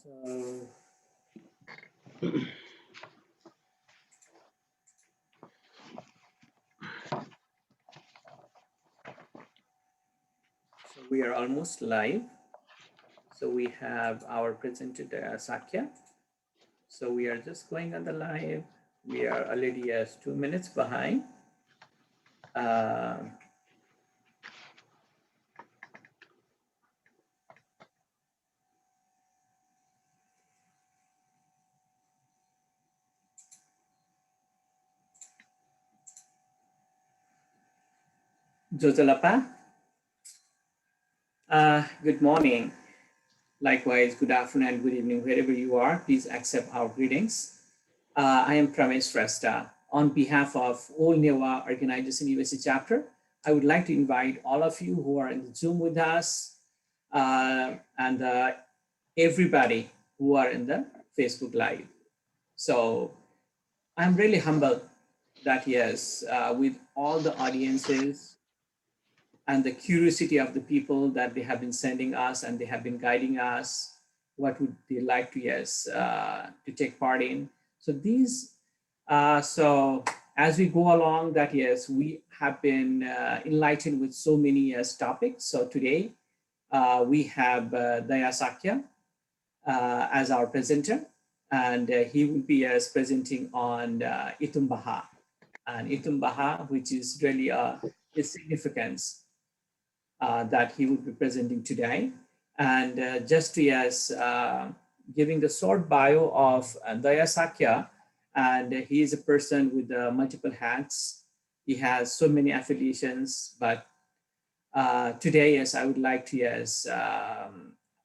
So, so we are almost live. So we have our presenter Daya Shakya. So we are just going on the live. We are already 2 minutes behind. Jojalapa, good morning. Likewise, good afternoon and good evening, wherever you are. Please accept our greetings. I am Pramesh Shrestha. On behalf of All Newa Organization USA chapter, I would like to invite all of you who are in the Zoom with us and everybody who are in the Facebook Live. So I'm really humbled that yes, with all the audiences and the curiosity of the people that they have been sending us and they have been guiding us, what would they like to yes to take part in. So these, so as we go along, that yes, we have been enlightened with so many yes topics. So today we have Daya Shakya as our presenter, and he will be presenting on Itumbaha, and Itumbaha, which is really its significance that he will be presenting today. And just to yes, giving the short bio of Daya Shakya, and he is a person with multiple hats. He has so many affiliations, but today, yes, I would like to yes,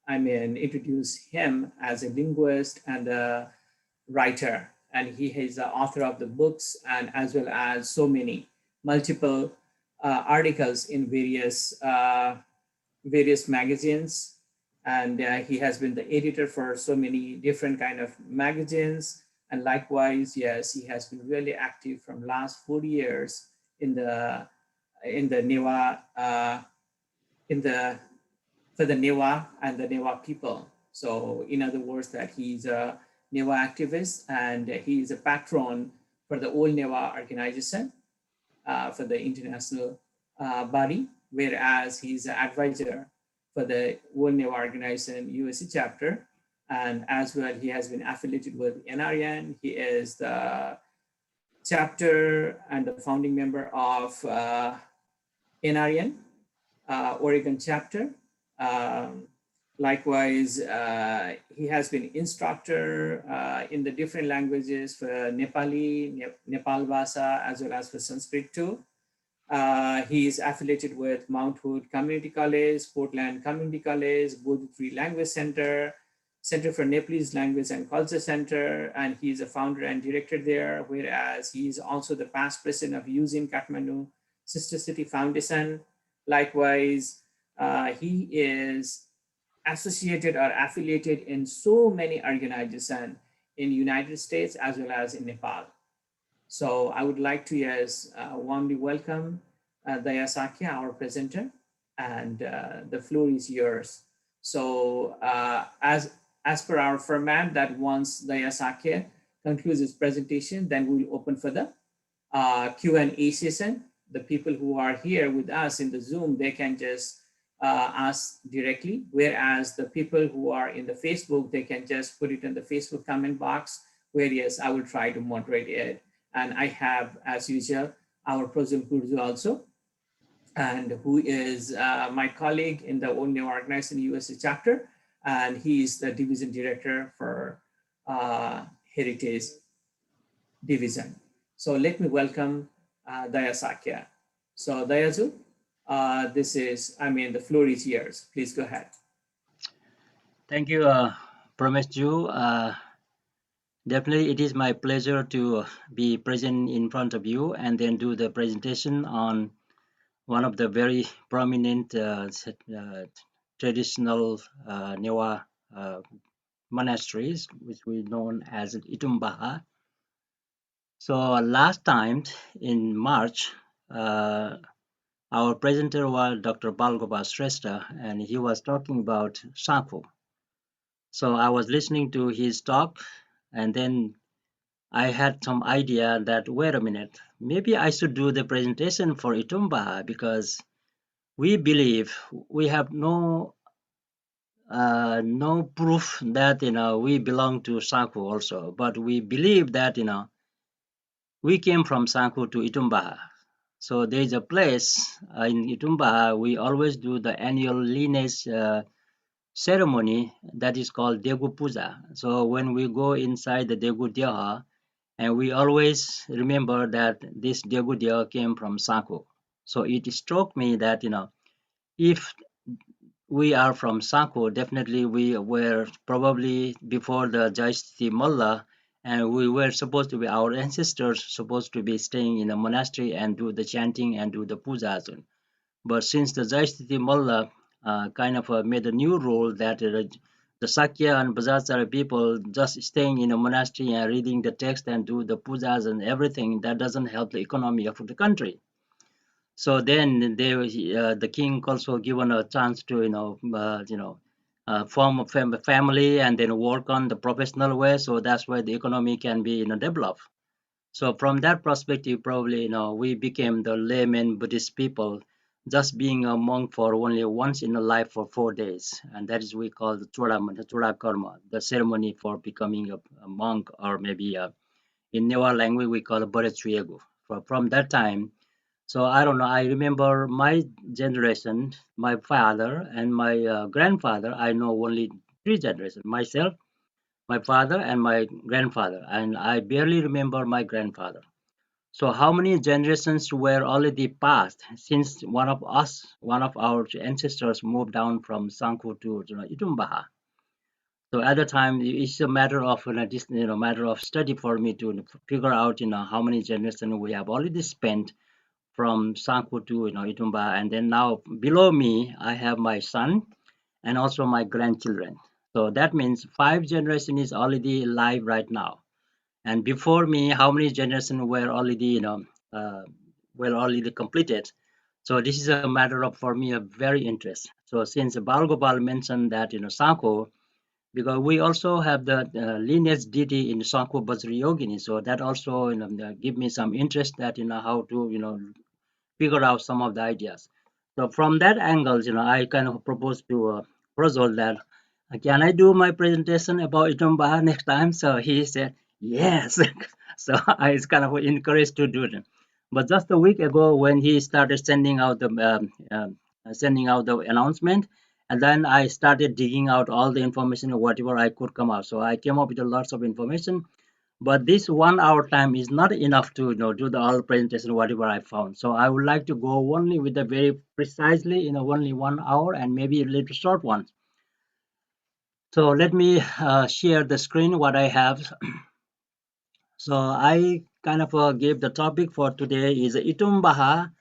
introduce him as a linguist and a writer, and he is the author of the books and as well as so many multiple articles in various magazines, and he has been the editor for so many different kind of magazines. And likewise, yes, he has been really active from last 40 years in the Newa in the for the Newa and the Newa people. So in other words, that he's a Newa activist and he is a patron for the Old Newa organization for the international body, whereas he's an advisor for the Old Newa organization USA chapter. And as well, he has been affiliated with NRN. He is the chapter and the founding member of NRN, Oregon chapter. Um, Likewise, he has been instructor in the different languages for Nepali, Nepal Bhasa, as well as for Sanskrit too. He is affiliated with Mount Hood Community College, Portland Community College, Bodhi Tree Language Center, Center for Nepalese Language and Culture Center, and he is a founder and director there, whereas he is also the past president of UZIN Kathmandu Sister City Foundation. Likewise, he is associated or affiliated in so many organizations in United States as well as in Nepal. So I would like to yes, warmly welcome Daya Shakya, our presenter, and the floor is yours. So as per our format, that once Daya Shakya concludes his presentation, then we'll open for the Q&A session. The people who are here with us in the Zoom, they can just ask directly, whereas the people who are in the Facebook, they can just put it in the Facebook comment box, where yes, I will try to moderate it. And I have, as usual, our Prozul Gurju also, and who is my colleague in the All Newa Organization USA chapter, and he is the division director for Heritage Division. So let me welcome Daya Shakya. So Dayaju, this is, the floor is yours. Please go ahead. Thank you, Pramesh Ju. Definitely, it is my pleasure to be present in front of you and then do the presentation on one of the very prominent traditional Newa monasteries, which we known as Itumbaha. So last time in March, our presenter was Dr. Balgobha Shrestha, and he was talking about Sangpo. So I was listening to his talk, and then I had some idea that wait a minute, maybe I should do the presentation for Itumbaha because we believe we have no proof that we belong to Sanku also, but we believe that we came from Sanku to Itumbaha. So there is a place in Itumbaha. We always do the annual lineage ceremony that is called Degu Puja. So when we go inside the Degu Deha, and we always remember that this Degu Deha came from Sanku. So it struck me that if we are from Sanko. Definitely, we were probably before the Jaisthi Mullah, and we were supposed to be our ancestors supposed to be staying in a monastery and do the chanting and do the pujas. But since the Jaisthi Mullah kind of made a new rule that the Shakya and Bajajara people just staying in a monastery and reading the text and do the pujas and everything, that doesn't help the economy of the country. So then the king also given a chance to form a family and then work on the professional way. So that's why the economy can be developed. So from that perspective, probably we became the layman Buddhist people, just being a monk for only once in a life for 4 days, and that is we call the Choda Karma, the ceremony for becoming a monk, or maybe in Newa language we call it Bodhisattva. From that time, so I don't know. I remember my generation, my father and my grandfather. I know only three generations: myself, my father, and my grandfather. And I barely remember my grandfather. So how many generations were already passed since one of our ancestors moved down from Sanku to Itumbaha? So at the time, it's a matter of matter of study for me to figure out how many generations we have already spent from Sanku to Itumba, and then now below me I have my son and also my grandchildren. So that means 5 generation is already alive right now. And before me, how many generations were already were already completed? So this is a matter of for me a very interest. So since Bal Gopal mentioned that Sanko, because we also have the lineage deity in Sanko Bajra Yogini, so that also give me some interest that how to figure out some of the ideas. So from that angle, I kind of proposed to Prozol that can I do my presentation about Itumba next time? So he said yes. So I was kind of encouraged to do it. But just a week ago, when he started sending out the announcement, and then I started digging out all the information, whatever I could come out. So I came up with lots of information, but this 1 hour time is not enough to do the whole presentation whatever I found. So I would like to go only with the very precisely only 1 hour and maybe a little short one. So let me share the screen what I have. So I kind of gave the topic for today is Itumbaha,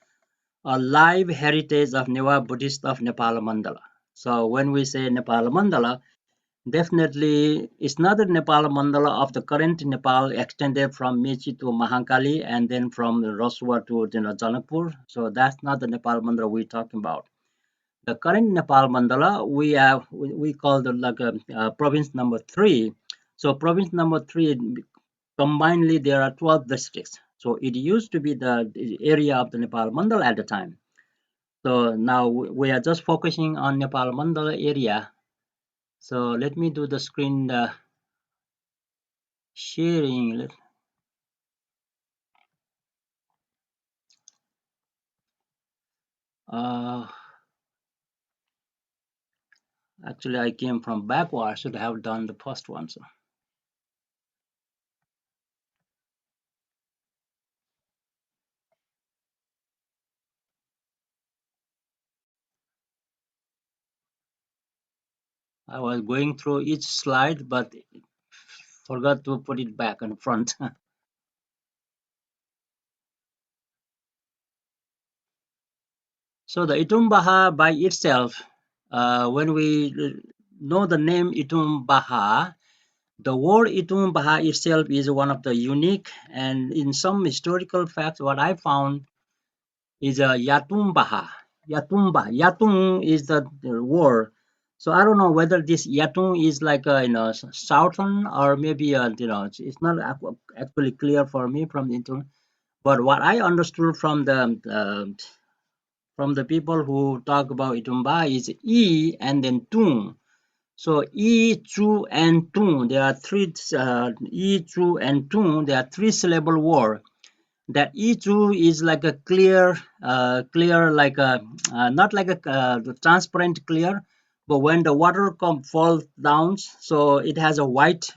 a live heritage of Newa Buddhist of Nepal Mandala. So when we say Nepal Mandala, definitely, it's not the Nepal mandala of the current Nepal extended from Mechi to Mahankali and then from Roswa to Janakpur. So that's not the Nepal mandala we're talking about. The current Nepal mandala we call the like province number 3. So province number 3 combinedly there are 12 districts. So it used to be the area of the Nepal mandala at the time. So now we are just focusing on Nepal mandala area. So let me do the screen sharing. Uh, Actually, I came from backward. I should have done the first one. So I was going through each slide, but forgot to put it back in front. So the Itumbaha by itself, when we know the name Itumbaha, the word Itumbaha itself is one of the unique, and in some historical facts, what I found is a Yatumbaha. Yatumba. Yatung is the word. So I don't know whether this Yatung is like a southern or maybe it's not actually clear for me from the internet. But what I understood from the people who talk about Itumba is E and then Tung. So E, Chu, and Tung. There are three E, Chu, and Tung. There are three syllable word. That E2 is like a clear like a not like a transparent clear, but when the water falls down, so it has a white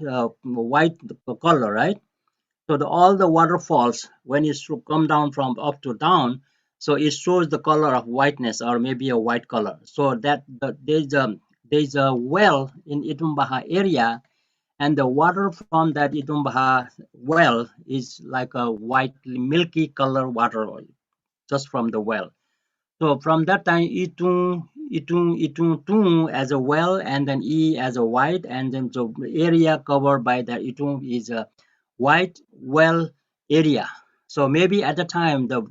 color, right? So all the waterfalls when it come down from up to down, so it shows the color of whiteness or maybe a white color. So there's a well in Itumbaha area, and the water from that Itumbaha well is like a white milky color water just from the well. So from that time, Itung Tung as a well, and then E as a white, and then the area covered by the Itung is a white well area. So maybe at the time the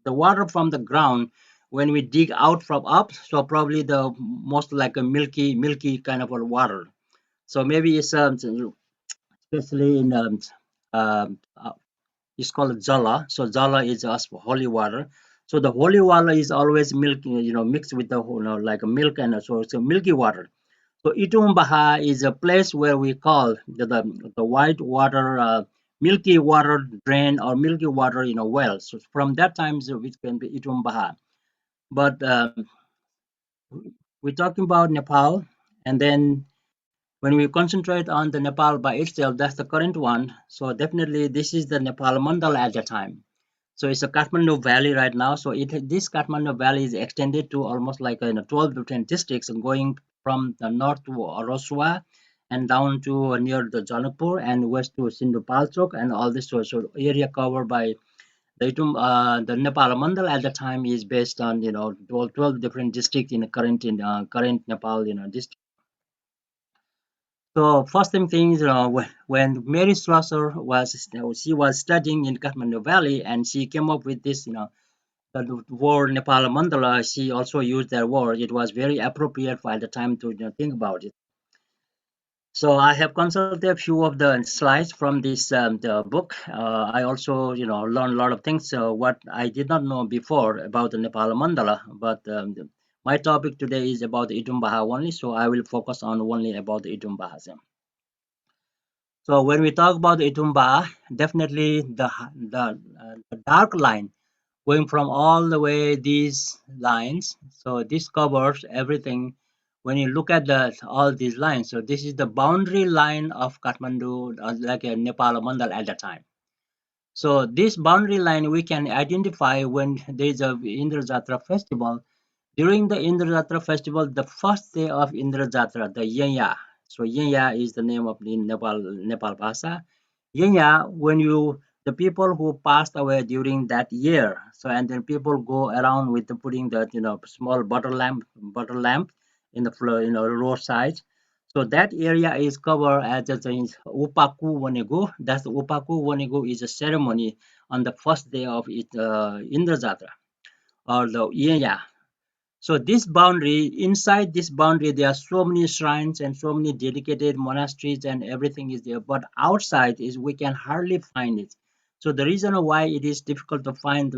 the water from the ground when we dig out from up, so probably the most like a milky kind of a water. So maybe it's especially in it's called Jala. So Jala is as holy water. So the holy water is always milk, mixed with the like a milk, and so it's a milky water. So Itumbaha is a place where we call the white water, milky water drain or milky water, well. So from that time, so it can be Itumbaha. But we're talking about Nepal, and then when we concentrate on the Nepal by itself, that's the current one. So definitely this is the Nepal Mandal at the time. So it's a Kathmandu Valley right now. So this Kathmandu Valley is extended to almost like 12 different districts, and going from the north to Roswa and down to near the Janakpur and west to Sindhu Palchok and all this. So area covered by the Nepal Mandal at the time is based on 12 different districts in the current Nepal district. So first thing, when Mary Strasser she was studying in Kathmandu Valley, and she came up with this, the word Nepal Mandala. She also used that word. It was very appropriate for at the time to think about it. So I have consulted a few of the slides from this the book. I also, learned a lot of things. What I did not know before about the Nepal Mandala, but my topic today is about the Itumbaha only. So I will focus on only about the Itumbaha. So when we talk about the Itumba, definitely the dark line going from all the way these lines. So this covers everything. When you look at all these lines, so this is the boundary line of Kathmandu, like a Nepal Mandal at the time. So this boundary line we can identify when there is a Indra Jatra festival. During the Indra Jatra festival, the first day of Indra Jatra, the Yenya. So Yenya is the name of the Nepal Bhasha. Yenya, when the people who passed away during that year, so and then people go around with putting the small butter lamp in the floor, roadside. So that area is covered as a Upaku Wanigu. That's Upaku Wanigu is a ceremony on the first day of it, Indra Jatra or the Yenya. So this boundary, inside this boundary, there are so many shrines and so many dedicated monasteries and everything is there. But outside is we can hardly find it. So the reason why it is difficult to find,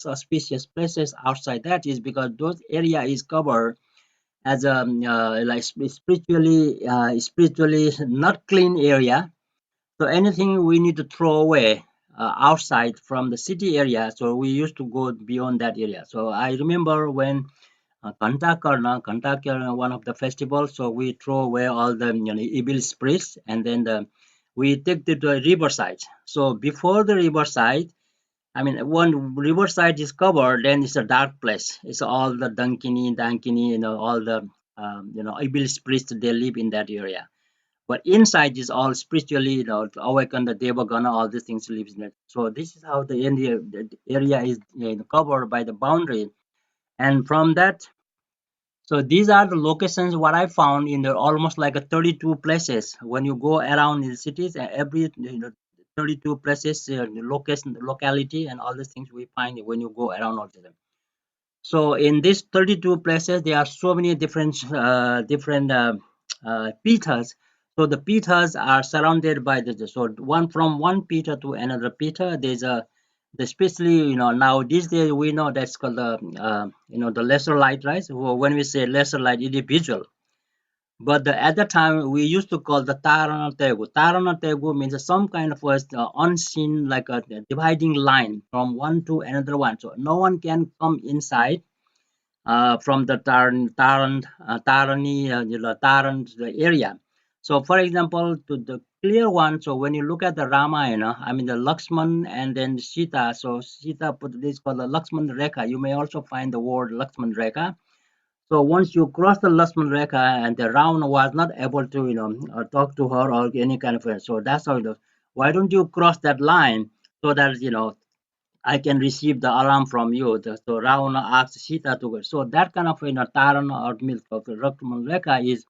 auspicious places outside that is because those area is covered as a like spiritually not clean area. So anything we need to throw away outside from the city area. So we used to go beyond that area. So I remember when Kantakar, one of the festivals. So we throw away all the evil spirits, and then we take it to the riverside. So before the riverside, I mean, when riverside is covered, then it's a dark place. It's all the Dankini, all the evil spirits they live in that area. But inside is all spiritually, awakened the Devagana, all these things lives in it. So this is how the area is covered by the boundary, and from that, so these are the locations what I found in the almost like a 32 places. When you go around in the cities, every 32 places, location, locality, and all these things we find when you go around all of them. So in these 32 places, there are so many different pithas. So the pithas are surrounded by the so one from one pitha to another pitha. There's a especially now these days we know that's called the the lesser light, right? So when we say lesser light, individual. But at the time we used to call the Tarana Tegu. Tarana Tegu means some kind of a unseen like a dividing line from one to another one. So no one can come inside from the Tarani, Taran area. So, for example, to the clear one, so when you look at the Ramayana, I mean the Lakshman and then Sita, so Sita put this called the Lakshman Rekha. You may also find the word Lakshman Rekha. So once you cross the Lakshman Rekha and the Ravana was not able to, talk to her or any kind of, so that's how it was. Why don't you cross that line so that, I can receive the alarm from you. So Ravana asks Sita to go. So that kind of Tarana or milk of the Raktaman is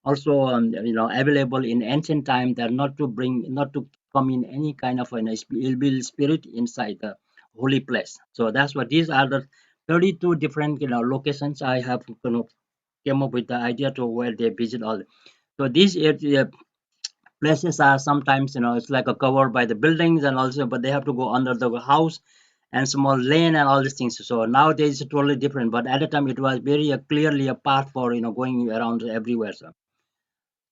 also available in ancient time. That not to come in any kind of ill spirit inside the holy place. So that's what these are the 32 different locations I have came up with the idea to where they visit all. So these places are sometimes it's like a covered by the buildings and also but they have to go under the house and small lane and all these things. So nowadays it's totally different, but at the time it was very clearly a path for going around everywhere.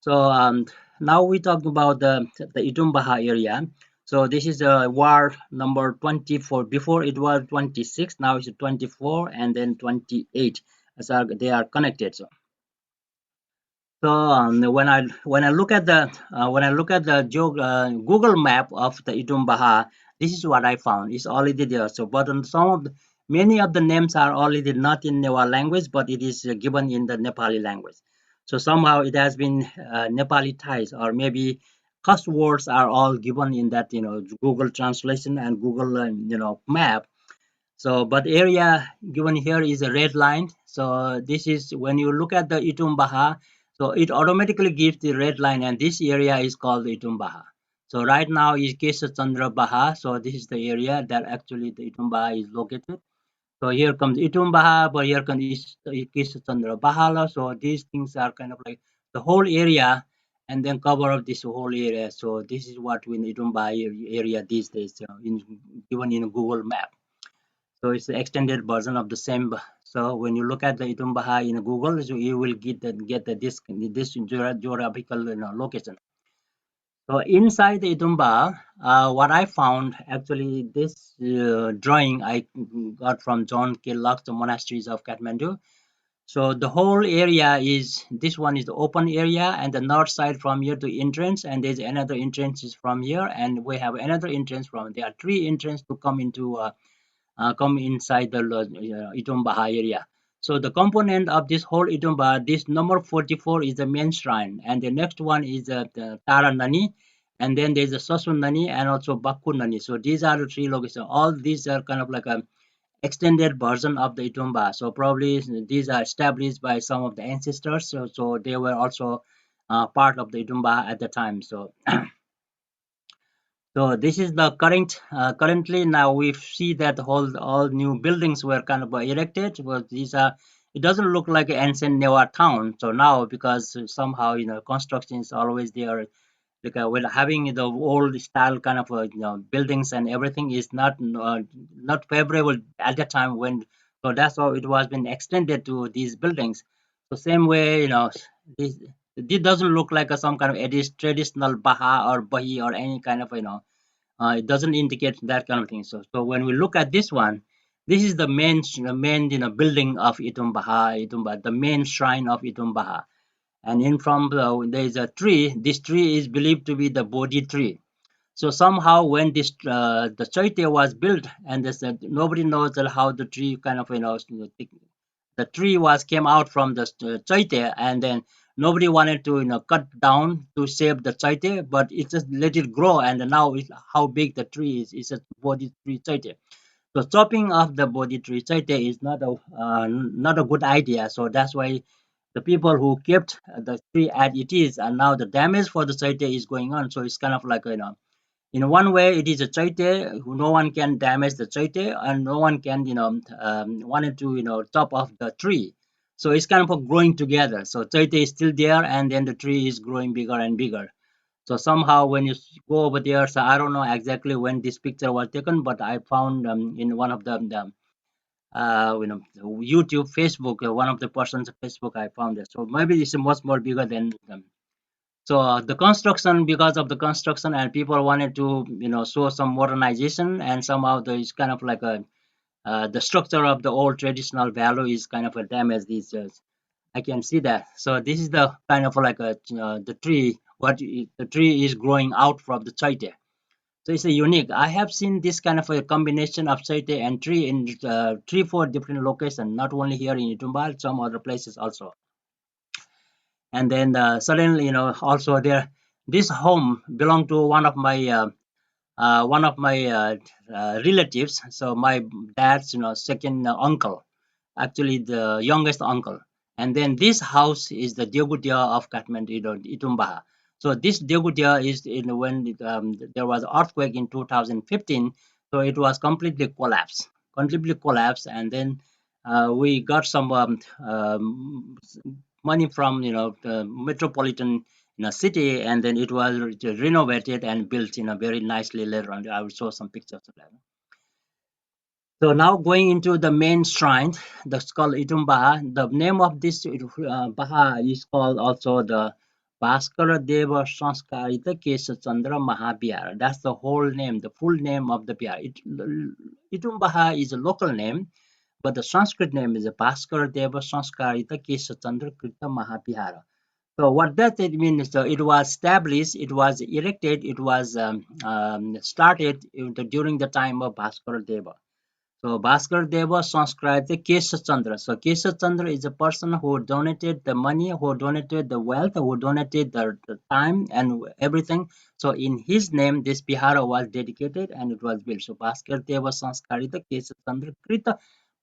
So now we talk about the Itumbaha area. So this is war number 24. Before it was 26, now it's 24 and then 28. So they are connected. So when I look at the Google map of the Itumbaha, this is what I found. It's already there. So, but on many of the names are already not in our language, but it is given in the Nepali language. So somehow it has been Nepalitized, or maybe cuss words are all given in that Google translation and Google map. So, but area given here is a red line. So this is when you look at the Itumbaha, so it automatically gives the red line, and this area is called Itumbaha. So right now is Kesha Chandra Baha. So this is the area that actually the Itumbaha is located. So here comes Itumbaha, but here comes Kesha Chandra Bahala. So these things are kind of like the whole area, and then cover up this whole area. So this is what we in Itumbaha area these days, given in Google Map. So it's the extended version of the same. So when you look at the Itumbaha in Google, so you will get this geographical location. So inside the Itumba, what I found actually this drawing I got from John K. Locke's The Monasteries of Kathmandu. So the whole area is this one is the open area, and the north side from here to entrance, and there's another entrance is from here, and we have another entrance from there are three entrances to come into come inside the Itumbaha area. So the component of this whole Itumbaha, this number 44 is the main shrine, and the next one is the Tara Nani, and then there's the Sasun Nani and also Bakku Nani. So these are the three locations. All these are kind of like a extended version of the Itumba. So probably these are established by some of the ancestors. So they were also part of the Itumba at the time. So this is the currently now we see that all new buildings were kind of erected, but these are it doesn't look like an ancient Newa town. So now because somehow construction is always there, like with having the old style kind of buildings and everything is not favorable at the time when. So that's how it was been extended to these buildings. So same way this this doesn't look like some kind of traditional Baha or Bahi or any kind of it doesn't indicate that kind of thing. So when we look at this one, this is the main building of Itumbaha, the main shrine of Itumbaha. And in front there is a tree. This tree is believed to be the Bodhi tree. So somehow when this the Chaitya was built, and nobody knows that how the tree kind of the tree was came out from the chaitya, and then nobody wanted to cut down to save the chaitya, but it just let it grow, and now how big the tree is. It's a Bodhi tree chaitya. So chopping off the Bodhi tree chaitya is not a good idea. So that's why the people who kept the tree as it is, and now the damage for the chaitya is going on. So it's kind of like In one way, it is a chaite. No one can damage the chaite, and no one can, wanted to, top off the tree. So it's kind of a growing together. So chaite is still there, and then the tree is growing bigger and bigger. So somehow when you go over there, so I don't know exactly when this picture was taken, but I found in one of the YouTube, Facebook, one of the person's Facebook, I found it. So maybe it's much more bigger than them. So the construction, because of the construction, and people wanted to, show some modernization, and somehow there is kind of like a the structure of the old traditional value is kind of a damage these days. I can see that. So this is the kind of like a the tree. The tree is growing out from the chaite. So it's a unique. I have seen this kind of a combination of chaite and tree in 3, 4 different locations, not only here in Itumba, some other places also. And then suddenly, also there, this home belonged to one of my relatives. So my dad's, second uncle, actually the youngest uncle. And then this house is the Deogutia of Kathmandu, Itumbaha. So this Deogutia is when there was earthquake in 2015, so it was completely collapsed, and then we got some money from the metropolitan city, and then it was renovated and built very nicely later on. I will show some pictures of that. So now going into the main shrine, that's called Itumbaha. The name of this Baha is called also the Bhaskara Deva Sanskarita Kesha Chandra Mahabihar. That's the whole name, the full name of the Bihar. Itumbaha is a local name, but the Sanskrit name is Bhaskara Deva Sanskarita Kesha Chandra Krita Mahabihara. So what does it mean? So it was established, it was erected, it was started during the time of Bhaskara Deva. So Bhaskar Deva transcribed the Kesha Chandra. So Kesha Chandra is a person who donated the money, who donated the wealth, who donated the time and everything. So in his name, this Bihara was dedicated and it was built. So Bhaskar Deva Sanskarita Kesha Chandra Krita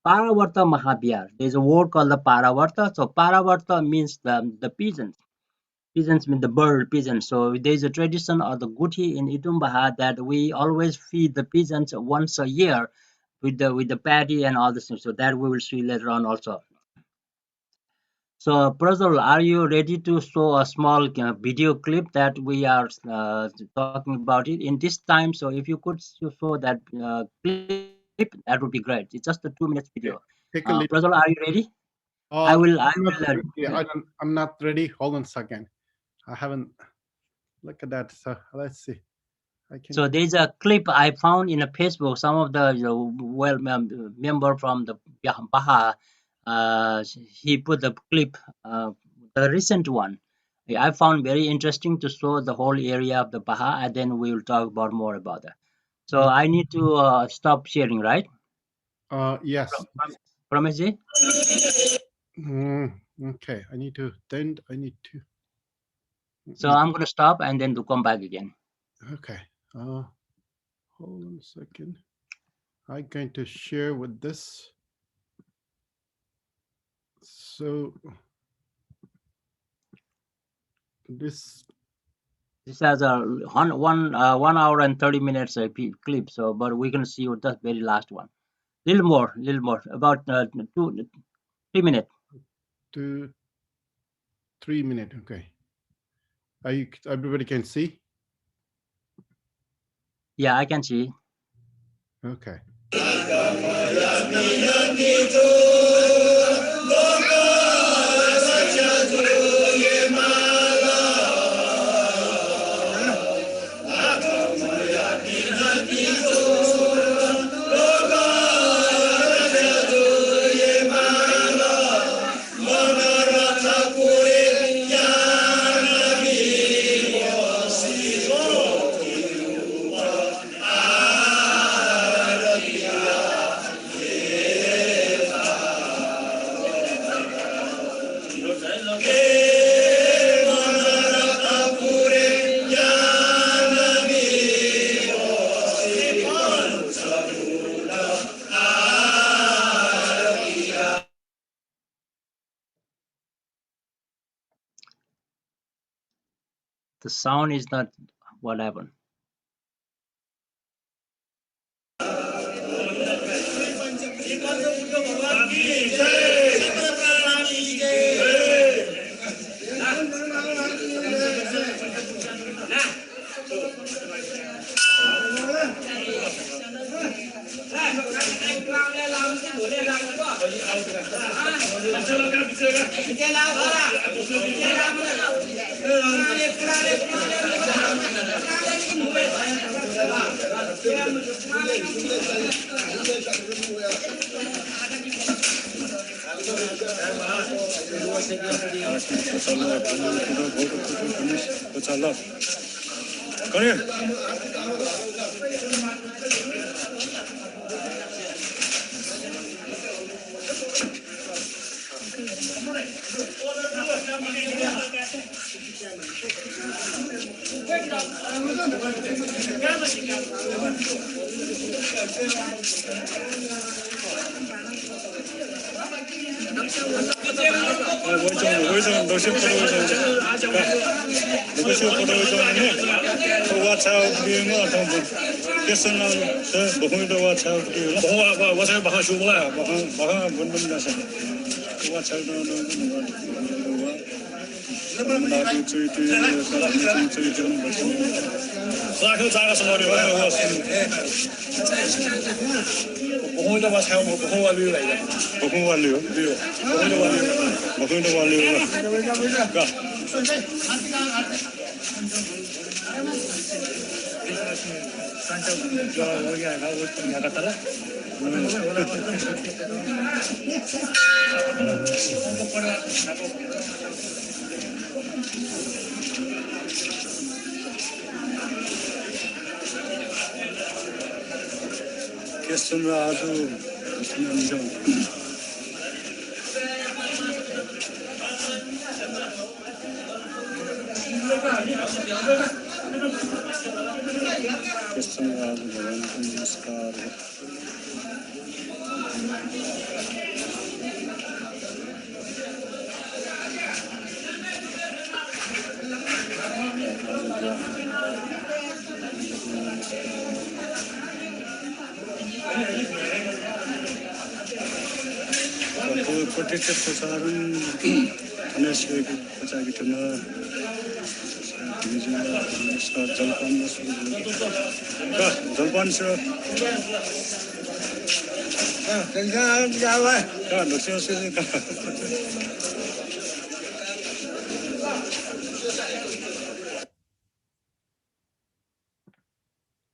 Paravarta Mahabihar. There's a word called the Paravarta. So Paravarta means the peasants. Peasants mean the bird peasants. So there is a tradition or the guti in Itumbaha that we always feed the peasants once a year with the paddy and all this things. So that we will see later on also. So Prajwal, are you ready to show a small video clip that we are talking about it in this time? So if you could show that clip, that would be great. It's just a 2 minutes video. Okay. Take a little. Prajwal, are you ready? I I'm not will. ready. I'm not ready. Hold on a second. I haven't. Look at that. So let's see. I can. So there's a clip I found in a Facebook. Some of the member from the Baha, he put the clip, the recent one. I found very interesting to show the whole area of the Baha, and then we will talk about more about that. So Uh, I need to stop sharing, right? yes. Promise Ji? Okay. I need to. Then I need to. So I'm gonna stop and then to come back again. Okay. Hold on a second. I'm going to share with this. So this. This has a 1 hour and 30 minutes clip. So, but we're gonna see the very last one. Little more, about 3 minutes. 2, 3 minutes. Okay. Are you? Everybody can see. Yeah, I can see. Okay. The sound is not what happened.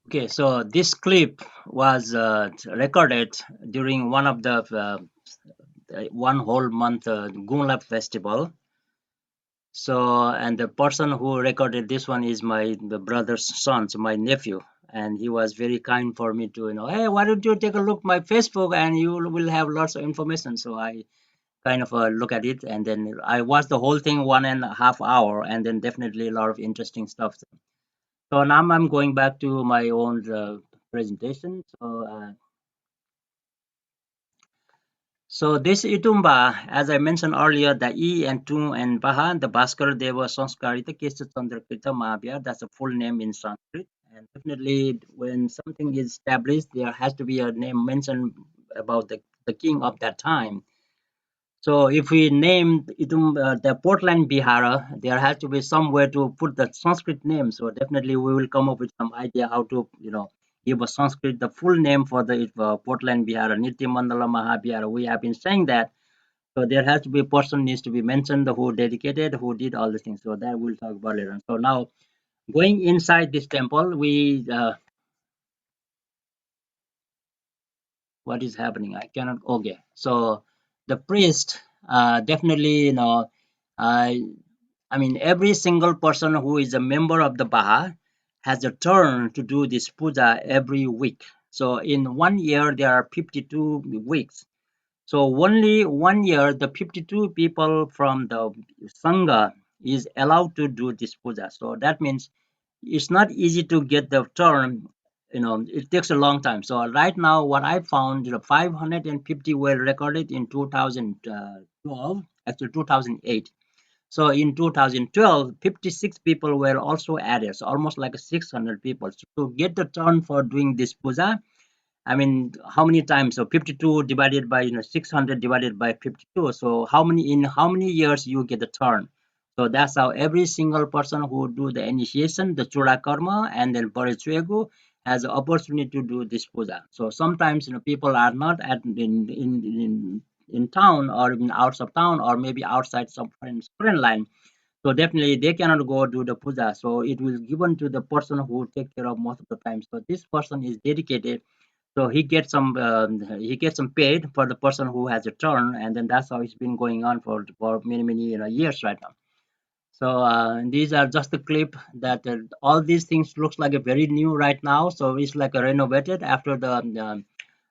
Okay, so this clip was recorded during one of the one whole month Gunlap festival. So, and the person who recorded this one is the brother's son, so my nephew, and he was very kind for me to, hey, why don't you take a look my Facebook and you will have lots of information. So I kind of look at it, and then I watched the whole thing 1.5 hours, and then definitely a lot of interesting stuff. So now I'm going back to my own presentation. So this Itumba, as I mentioned earlier, the E and Tu and Baha, the Bhaskar Deva Sanskarita Kesha Chandrakrita Mahabhyar, that's a full name in Sanskrit. And definitely when something is established, there has to be a name mentioned about the king of that time. So if we name the Portland Bihara, there has to be somewhere to put the Sanskrit name. So definitely we will come up with some idea how to, give a Sanskrit, the full name for the Portland Bihara, Nitya Mandala Mahabhara. We have been saying that. So there has to be a person needs to be mentioned who dedicated, who did all the things. So that we'll talk about later. So now going inside this temple, what is happening? I cannot. Okay. So the priest definitely, I mean, every single person who is a member of the Baha has a turn to do this puja every week. So in 1 year, there are 52 weeks. So only 1 year, the 52 people from the Sangha is allowed to do this puja. So that means it's not easy to get the turn. It takes a long time. So right now, what I found, 550 were recorded in 2012, actually 2008. So in 2012, 56 people were also added, so almost like 600 people. So to get the turn for doing this puja, I mean, how many times? So 52 divided by 600 divided by 52. So how many years you get the turn? So that's how every single person who do the initiation, the chura karma, and then parichwegu has the opportunity to do this puja. So sometimes people are not in town or even outside of town or maybe outside some friend line. So definitely they cannot go do the puja. So it will given to the person who take care of most of the time. So this person is dedicated, so he gets some paid for the person who has a turn, and then that's how it's been going on for many years right now. So these are just the clip that all these things looks like a very new right now. So it's like a renovated after the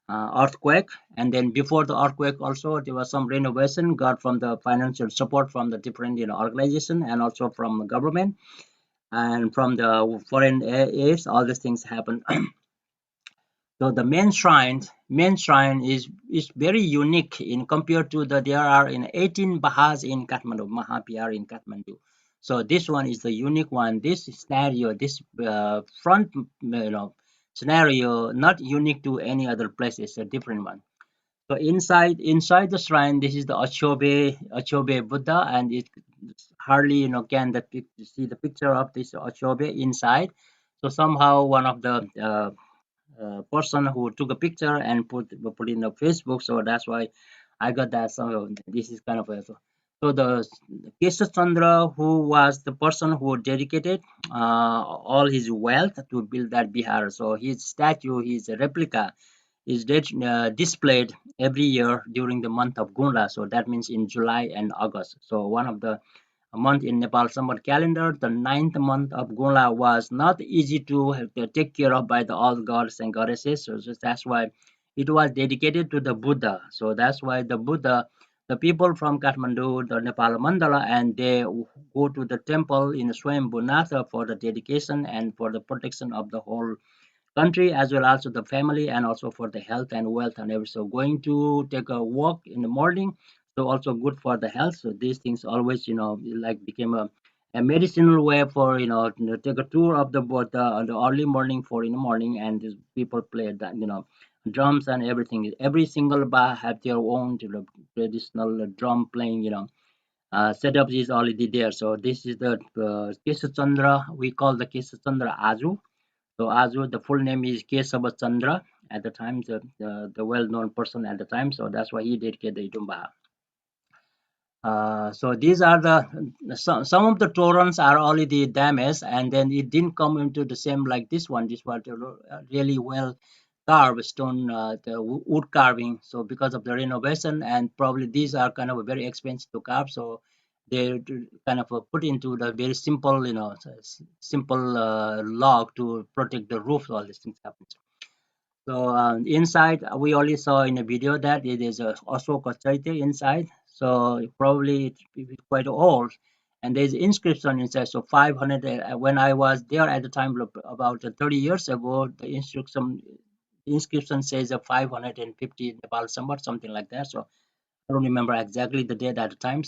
earthquake, and then before the earthquake also there was some renovation got from the financial support from the different organization and also from the government and from the foreign aids. All these things happen. So the main shrine is very unique in compared to the there are in 18 Bahas in Kathmandu, Mahapiyar in Kathmandu. So this one is the unique one. This scenario, this front scenario, not unique to any other place. It's a different one. So inside the shrine, this is the Achobe Buddha, and it hardly can see the picture of this Achobe inside. So somehow one of the person who took a picture and put in the Facebook. So that's why I got that. So this is kind of so the Kesha Chandra, who was the person who dedicated all his wealth to build that Bihar. So his statue, his replica, is displayed every year during the month of Gunla. So that means in July and August. So one of the a month in Nepal summer calendar. The ninth month of Gunla was not easy to take care of by the all gods and goddesses. So that's why it was dedicated to the Buddha. So that's why the Buddha, the people from Kathmandu, the Nepal Mandala, and they go to the temple in Swayambunatha for the dedication and for the protection of the whole country as well as the family and also for the health and wealth and everything. So going to take a walk in the morning, so also good for the health. So these things always like became a medicinal way for take a tour of the the early morning for in the morning, and these people play that drums and everything. Every single bar have their own traditional drum playing setup is already there. So this is the Kesha Chandra, we call the Kesha Chandra Aju. So Azu, the full name is Kesava Chandra at the time, the well-known person at the time. So that's why he dedicated the Itumbaha. So these are some of the torrents are already damaged, and then it didn't come into the same like this one. This was really well carved stone, the wood carving. So because of the renovation, and probably these are kind of very expensive to carve, so they kind of put into the very simple, simple log to protect the roof. All these things happen. So inside, we only saw in a video that it is also Chaitya inside. So probably it's quite old, and there's inscription inside. So 500. When I was there at the time about 30 years ago, the inscription says 550 Nepal Sambat, something like that. So I don't remember exactly the date at the time.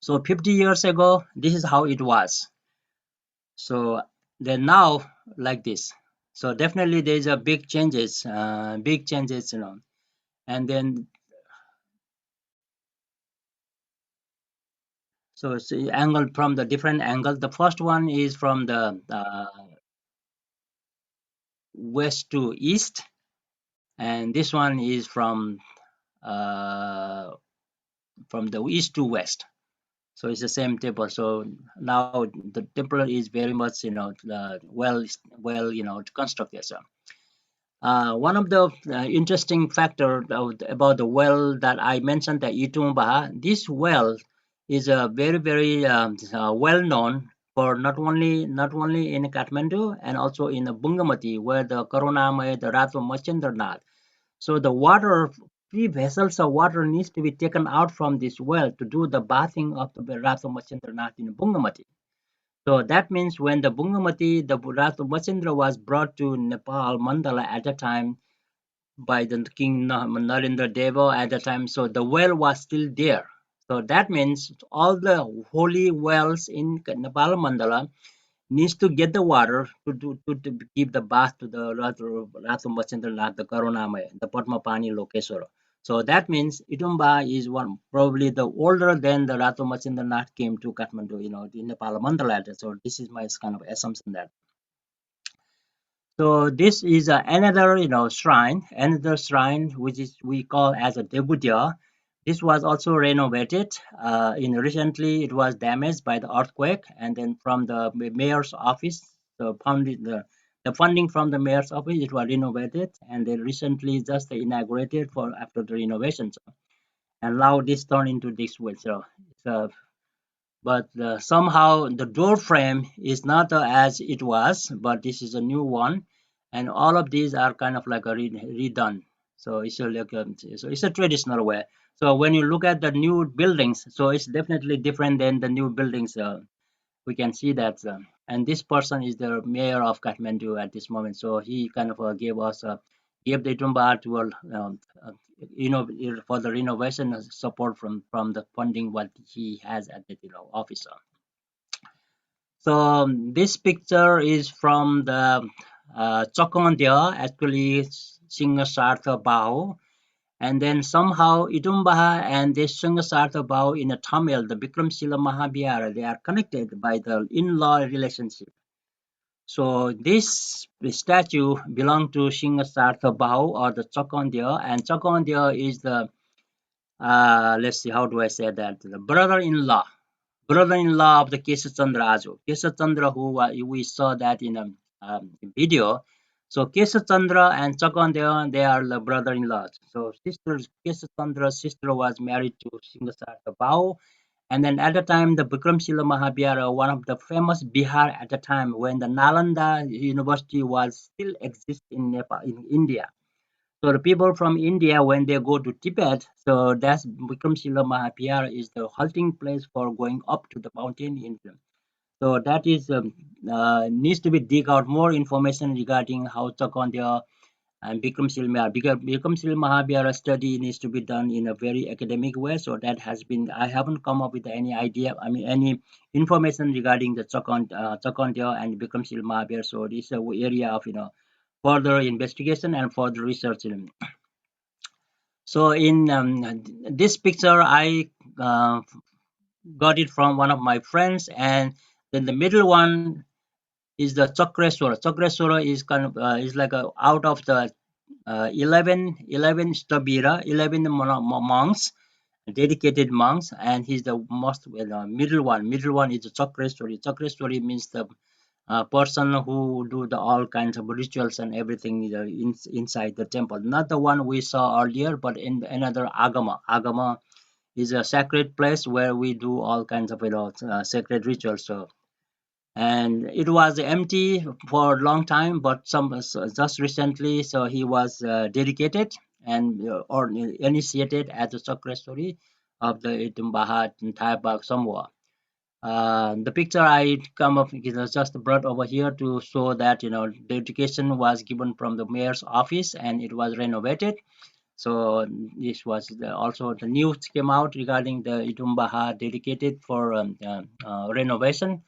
So 50 years ago, this is how it was. So then now like this. So definitely there's a big changes, and then so see angle from the different angle. The first one is from the west to east, and this one is from the east to west. So it's the same temple. So now the temple is very much well constructed. So one of the interesting factor about the well that I mentioned, the Itumbaha, this well is a very well known for not only in Kathmandu and also in the Bungamati where the Karunamaya, the Rato Machendranath. So the water, 3 vessels of water needs to be taken out from this well to do the bathing of the Rato Machendranath in Bungamati. So that means when the Bungamati, the Rato Machendra was brought to Nepal Mandala at the time by the King Narendra Deva at the time. So the well was still there. So that means all the holy wells in Nepal Mandala needs to get the water to give the bath to the Ratu Machendranath, the Karunamaya, the Padmapani Lokeswara. So that means Itumbaha is one probably the older than the Ratu Machendranath came to Kathmandu, in the Palamandala. So this is my kind of assumption that. So this is another, another shrine which is we call as a Debudia. This was also renovated. In recently, it was damaged by the earthquake, and then from the mayor's office, the funding from the mayor's office, it was renovated, and then recently just inaugurated for after the renovations, and now this turned into this way. So it's a but somehow the door frame is not as it was, but this is a new one, and all of these are kind of like a redone. So it's a traditional way. So when you look at the new buildings, so it's definitely different than the new buildings. We can see that, and this person is the mayor of Kathmandu at this moment. So he kind of gave the Itumba to for the renovation support from the funding what he has at the office. So this picture is from the Chokondia, actually Singasartha Bao, and then somehow Itumbaha and this Singasartha Bao in a Tamil, the Bikramshila Mahabhyara, they are connected by the in-law relationship. So this statue belong to Singasartha Bao or the Chokondia, and Chokondia is the let's see, how do I say that? The brother-in-law of the Kesachandra Aju. Kesachandra, who we saw that in a video. So Kesachandra and Chakandeva, they are the brother-in-laws. So Kesachandra's sister was married to Singasarta Bau. And then at the time, the Bikramshila Mahabhyara, one of the famous Bihar at the time when the Nalanda University was still exist in Nepal, in India. So the people from India, when they go to Tibet, so that's Vikramshila Mahavyara is the halting place for going up to the mountain in them. So that is needs to be dig out more information regarding how Chakondya and Vikramshila Mahavyara study needs to be done in a very academic way. So that has been I haven't come up with any idea. I mean any information regarding the Chakondya and Vikramshila Mahavyara. So this is a area of further investigation and further research. So in this picture, I got it from one of my friends, and then the middle one is the Chakreswara. Chakreswara is kind of is like out of the 11 stabira, 11 monks, dedicated monks, and he's the most middle one. Middle one is the Chakreswari. Chakreswari means the person who do the all kinds of rituals and everything inside the temple. Not the one we saw earlier, but in another agama. Agama is a sacred place where we do all kinds of sacred rituals. So and it was empty for a long time, but just recently, so he was dedicated and or initiated as a Chakreswari of the Itumbaha Thaiba somewhere. The picture I come up just brought over here to show that the education was given from the mayor's office and it was renovated. So this was also the news came out regarding the Itumbaha dedicated for renovation.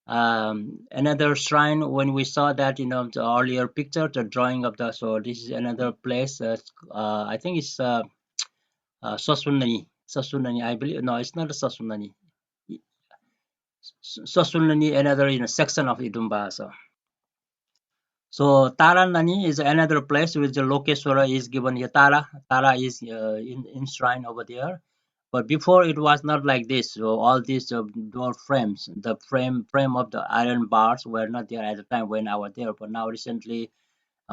Another shrine when we saw that the earlier picture, the drawing of the so this is another place. I think it's Sasunani. Sasunani, I believe. No, it's not a Sasunani. Sasunani, another section of Idumba. So Taranani is another place which the Lokeswara is given here. Tara is enshrined over there. But before it was not like this. So all these door frames, the frame of the iron bars were not there at the time when I was there. But now recently,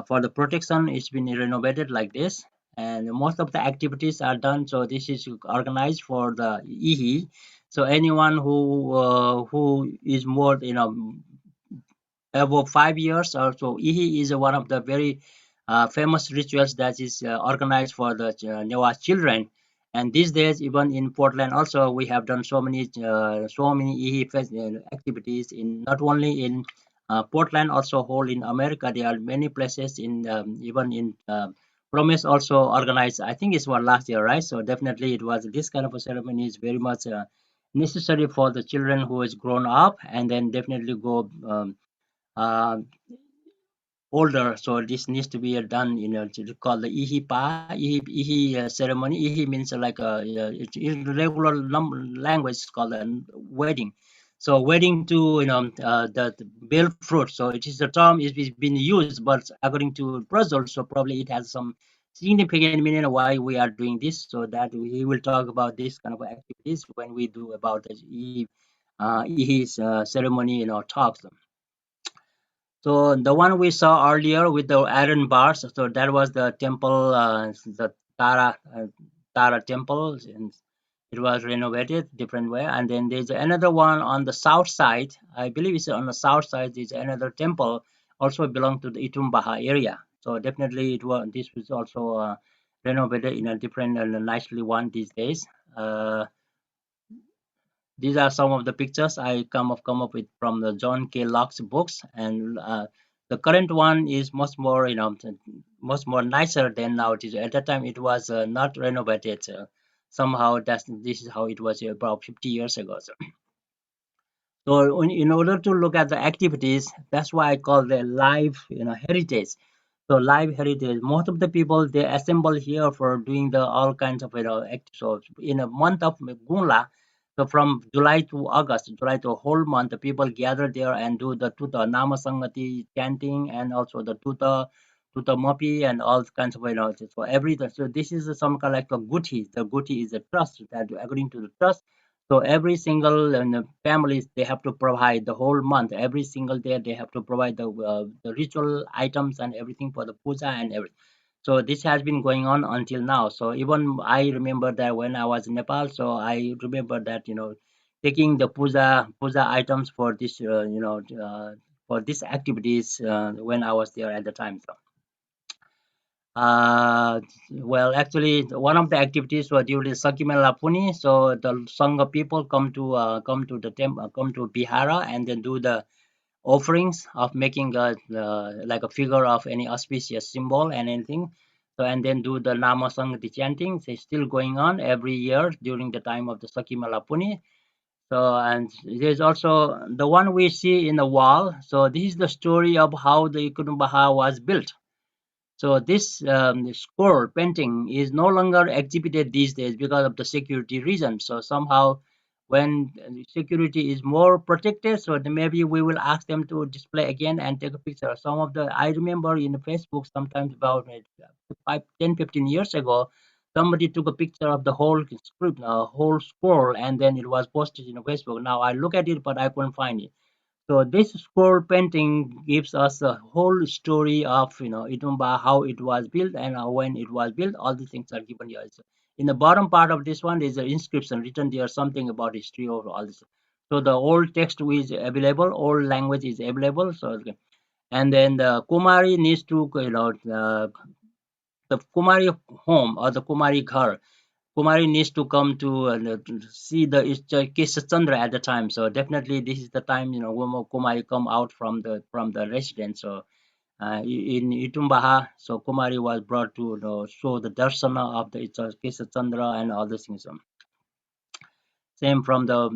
for the protection, it's been renovated like this, and most of the activities are done. So this is organized for the IHI. So anyone who is more above 5 years or so. Ihi is one of the very famous rituals that is organized for the Newa children. And these days, even in Portland, also we have done so many Ihi activities in not only in Portland, also whole in America. There are many places in even in Promise also organized. I think it's one last year, right? So definitely it was this kind of a ceremony is very much necessary for the children who is grown up, and then definitely go uh, older. So this needs to be done, to call the ihi ceremony. Ihi means like it's in regular language it's called a wedding. So wedding to the bear fruit. So it is the term is being used, but according to Brazil, so probably it has some significant meaning why we are doing this. So that we will talk about this kind of activities when we do about the ihi ceremony, talks. So the one we saw earlier with the iron bars, so that was the temple, the Tara temple, and it was renovated different way. And then there's another one on the south side. I believe it's on the south side. There's another temple also belong to the Itumbaha area. So definitely it was. This was also renovated in a different and nicely one these days. These are some of the pictures I come up with from the John K. Locke's books, and the current one is much more, much more nicer than now. It is at that time it was not renovated. Somehow this is how it was about 50 years ago. So in order to look at the activities, that's why I call the live, heritage. So live heritage, most of the people they assemble here for doing the all kinds of so in a month of Gunla, so from July to August, July to a whole month, the people gather there and do the Tuta Nama Sangati chanting and also the Tuta Mopi and all kinds of so every so this is some kind of like a guti. The guti is a trust that according to the trust. So every single families they have to provide the whole month. Every single day they have to provide the ritual items and everything for the puja and everything. So this has been going on until now. So even I remember that when I was in Nepal. So I remember that taking the puja items for this for these activities when I was there at the time. So. Uh, well, actually, one of the activities was during Sakimela Puni. So the Sangha people come to the temple, come to Bihara, and then do the offerings of making like a figure of any auspicious symbol and anything. So and then do the Nama Sangati chanting. It's still going on every year during the time of the Sakimela Puni. So and there's also the one we see in the wall. So this is the story of how the Ikunumbaha was built. So this scroll painting is no longer exhibited these days because of the security reasons. So somehow, when security is more protected, so then maybe we will ask them to display again and take a picture. Some of the I remember in the Facebook sometimes about 15 years ago, somebody took a picture of the whole script, whole scroll, and then it was posted in Facebook. Now I look at it, but I couldn't find it. So this scroll painting gives us a whole story of Itumba, how it was built and when it was built. All these things are given here. So in the bottom part of this one is an inscription written there, something about history of all this. So the old text is available, old language is available. So and then the Kumari needs to the Kumari home or the Kumari Ghar. Kumari needs to come to see the Kesha Chandra at the time. So definitely this is the time when Kumari come out from the residence. So in Itumbaha, so Kumari was brought to show the darsana of the Kesha Chandra and all these things. Same from the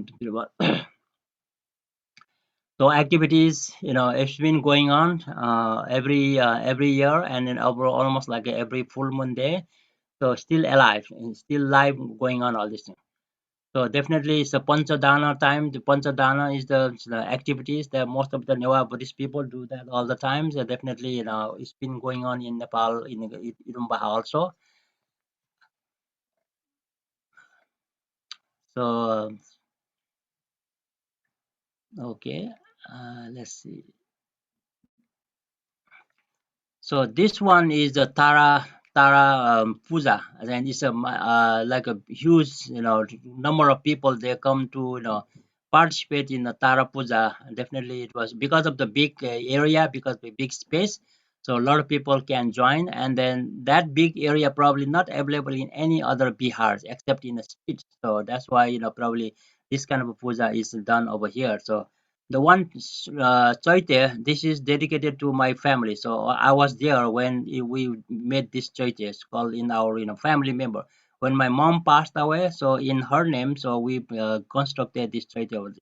so activities it's been going on every year and then over almost like every full moon day. So still alive and still live going on all this thing. So definitely it's a Panchadana time. The Panchadana is the activities that most of the Newa Buddhist people do that all the time. So definitely, it's been going on in Nepal, in Irumbaha also. So, okay, let's see. So this one is the Tara Puja, and it's like a huge number of people they come to participate in the Tara Puja. Definitely, it was because of the big area, because of the big space. So a lot of people can join, and then that big area probably not available in any other Bihars except in the street. So that's why probably this kind of a puja is done over here. So the one choite, this is dedicated to my family. So I was there when we made this choite. It's called in our family member. when my mom passed away, so in her name, so we constructed this treaty over there.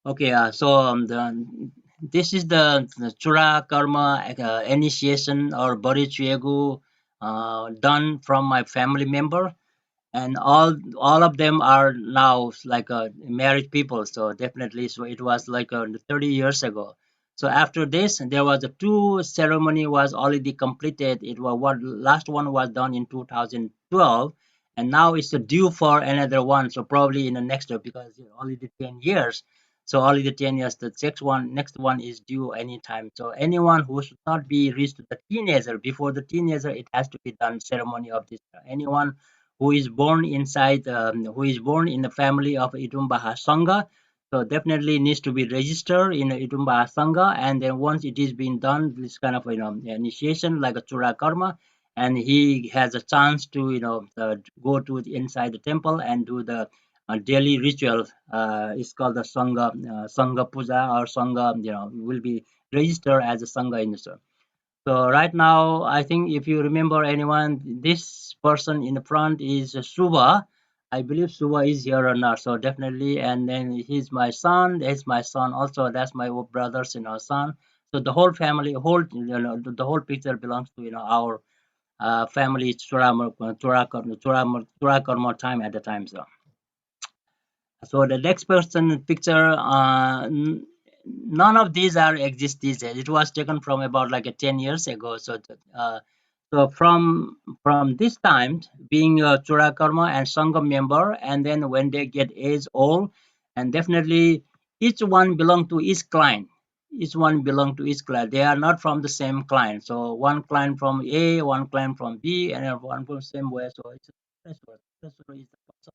Okay, this is the Chura Karma initiation or Bari Chuegu done from my family member, and all of them are now like married people, so definitely, so it was like 30 years ago. So after this there was a two ceremony was already completed. It was what last one was done in 2012, and now it's due for another one, so probably in the next year, because already 10 years. So already 10 years, the next one is due anytime. So anyone who should not be reached the teenager, before the teenager it has to be done ceremony of this. Anyone who is born inside, who is born in the family of Itumbaha Sangha. So definitely needs to be registered in the Itumbaha Sangha, and then once it is being done, this kind of initiation like a Chura Karma, and he has a chance to go to inside the temple and do the daily ritual. It's called the Sangha Puja or Sangha. Will be registered as a Sangha in the church. So right now, I think if you remember anyone, this person in the front is Suba. I believe Suba is here or not. So definitely, and then he's my son. That's my son also. That's my brother's son. So the whole family, the whole picture belongs to our family. Turakarma time at the time. So the next person picture, none of these are exist these days. It was taken from about like 10 years ago. So from this time, being a Churakarma and Sangha member, and then when they get age old, and definitely each one belong to each client. Each one belong to each client. They are not from the same client. So one client from A, one client from B, and then one from same way. So it's treasurer is the person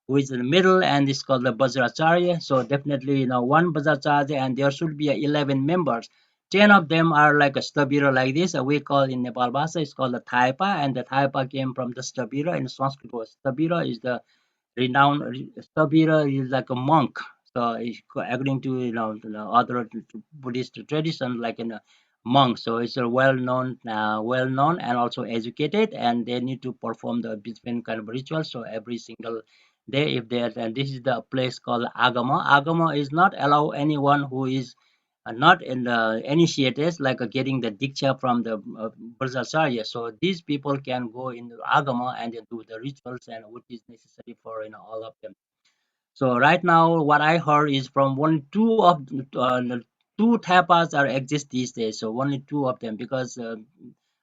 who is in the middle, and it's called the Bajracharya. So definitely, one Bajracharya, and there should be 11 members. 10 of them are like a stabira like this. We call in Nepal Bhasa, it's called the Thaipa, and the Thaipa came from the stabira. In Sanskrit, stabira is the renowned. Stabira is like a monk. So according to other Buddhist tradition, like in a monk. So it's a well known and also educated, and they need to perform the different kind of rituals. So every single day, if they and this is the place called Agama. Agama is not allow anyone who is not in the initiated, like getting the diksha from the Brahmacharya. So these people can go in the Agama and then do the rituals and what is necessary for all of them. So right now, what I heard is from only the two tapas are exist these days. So only two of them, because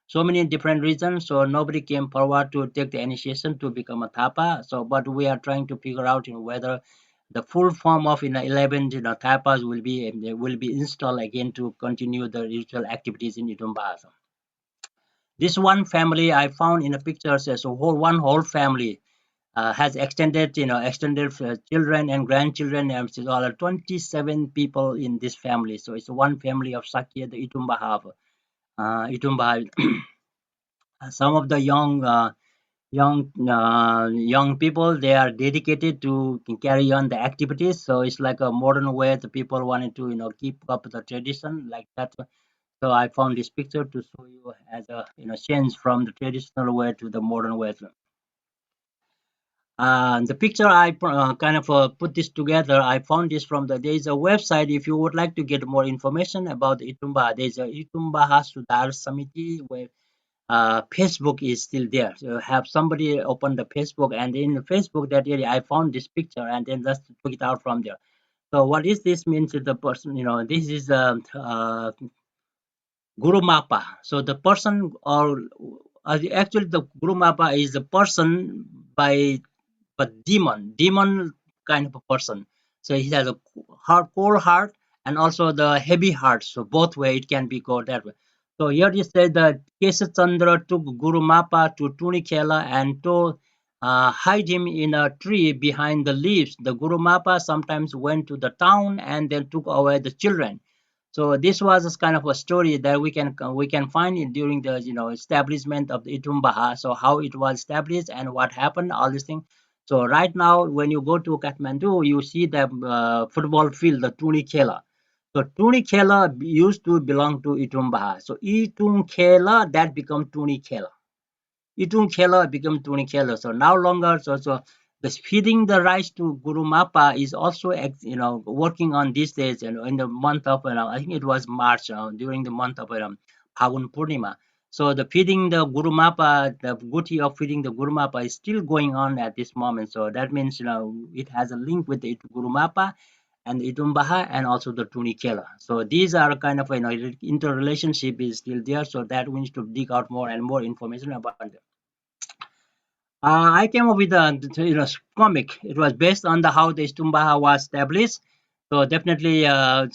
so many different reasons. So nobody came forward to take the initiation to become a tapa. So but we are trying to figure out whether the full form of 11 tapas will be installed again to continue the ritual activities in Itumbaha. This one family I found in the pictures as a whole family has extended children and grandchildren, and it's all 27 people in this family. So it's one family of Shakya, the Itumbaha. Itumbaha. Some of the young people, they are dedicated to carry on the activities. So it's like a modern way the people wanted to keep up the tradition like that. So I found this picture to show you as a change from the traditional way to the modern way. The picture I kind of put this together. I found this from there is a website. If you would like to get more information about Itumba, there's a Itumbaha Sudar Samiti where Facebook is still there. So have somebody open the Facebook, and in the Facebook that area I found this picture, and then just took it out from there. So what is this means to the person? This is Guru Mappa. So the person, or actually the Guru Mappa is the person by but demon kind of a person. So he has a cold heart and also the heavy heart. So both way it can be go that way. So here you said that Kesha Chandra took Guru Mappa to Tunikela and to hide him in a tree behind the leaves. The Guru Mappa sometimes went to the town and then took away the children. So this was a kind of a story that we can find it during the establishment of the Itumbaha. So how it was established and what happened, all these things. So right now, when you go to Kathmandu, you see the football field, the Tuni Khela. So Tunikela used to belong to Itumbaha. So Itunkela that become Tunikela. Itunkela become Tunikela. So now longer. So the feeding the rice to Guru Mappa is also working on these days. In the month of I think it was March during the month of Phagun Purnima. So the feeding the Guru Mappa, the duty of feeding the Guru Mappa is still going on at this moment. So that means it has a link with the Guru Mappa and Itumbaha and also the Tunikela. So these are kind of interrelationship is still there. So that we need to dig out more and more information about them. I came up with a comic. It was based on the how the Itumbaha was established. So definitely,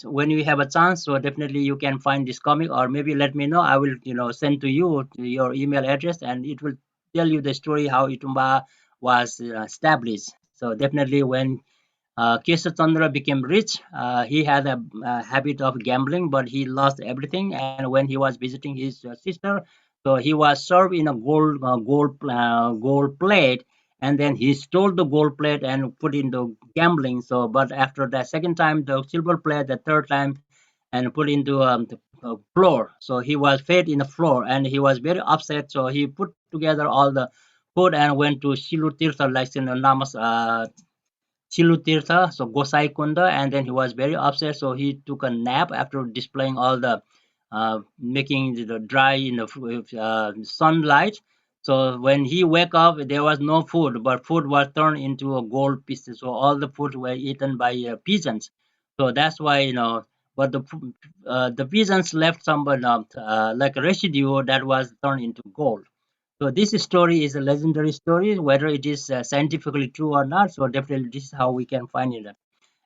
when you have a chance, so definitely you can find this comic, or maybe let me know. I will, send to you your email address, and it will tell you the story how Itumbaha was established. So definitely, when Kesha Chandra became rich. He had a habit of gambling, but he lost everything. And when he was visiting his sister, so he was served in a gold plate, and then he stole the gold plate and put in the gambling. So, but after the second time, the silver plate, the third time, and put into the floor. So he was fed in the floor, and he was very upset. So he put together all the food and went to Shilu Tirtha, like in the Namas. Chilutirtha, so Gosai Kunda, and then he was very upset. So he took a nap after displaying all the making the dry in the sunlight. So when he wake up, there was no food, but food was turned into a gold pieces. So all the food were eaten by pigeons. So that's why but the pigeons left some like a residue that was turned into gold. So this story is a legendary story, whether it is scientifically true or not. So definitely this is how we can find it.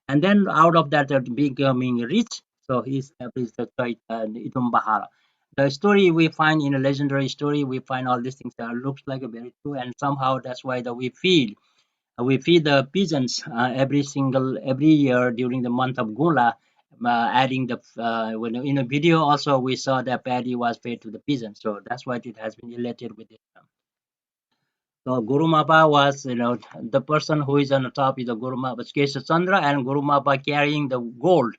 And then out of that, becoming rich, so he established the Itumbahara. The story we find in a legendary story, we find all these things that looks like a very true, and somehow that's why that we feed the pigeons every year during the month of Gula. Adding the when in a video also we saw that paddy was fed to the pigeons, so that's why it has been related with it. So Guru Mappa was, the person who is on the top is the Guru Mappa, Kesha Chandra, and Guru Mappa carrying the gold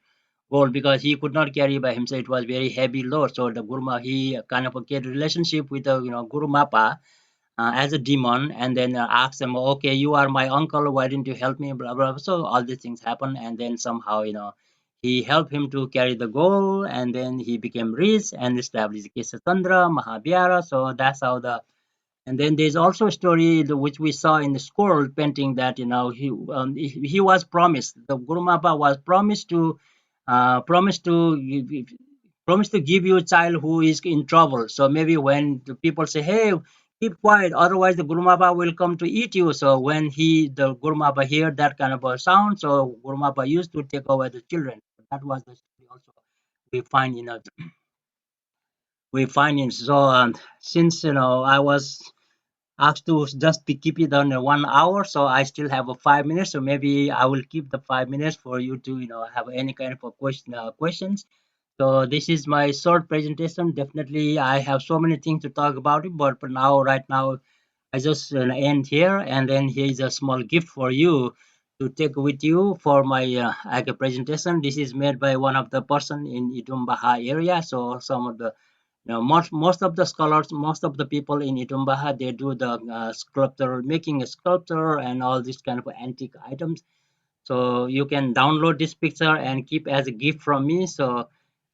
because he could not carry by himself. It was very heavy load. So the Guru Mappa, he kind of get relationship with the, Guru Mappa as a demon, and then asked him, okay, you are my uncle, why didn't you help me? Blah blah. So all these things happen, and then somehow, he helped him to carry the gold, and then he became rich and established Kesha Chandra, Mahabhyara. So that's how the and then there's also a story which we saw in the scroll painting that he was promised. The Guru Mappa was promised to give you a child who is in trouble. So maybe when the people say, "Hey, keep quiet, otherwise the Guru Mappa will come to eat you." So when the Guru Mappa heard that kind of a sound, so Guru Mappa used to take away the children. That was the story also we find in so since I was asked to just keep it on 1 hour, so I still have a 5 minutes. So maybe I will keep the 5 minutes for you to have any kind of a questions. So this is my short presentation. Definitely, I have so many things to talk about it, but for now, right now, I just end here, and then here is a small gift for you to take with you for my presentation. This is made by one of the person in Itumbaha area. So some of the most of the scholars, most of the people in Itumbaha, they do the sculptor, making a sculpture and all these kind of antique items. So you can download this picture and keep as a gift from me. So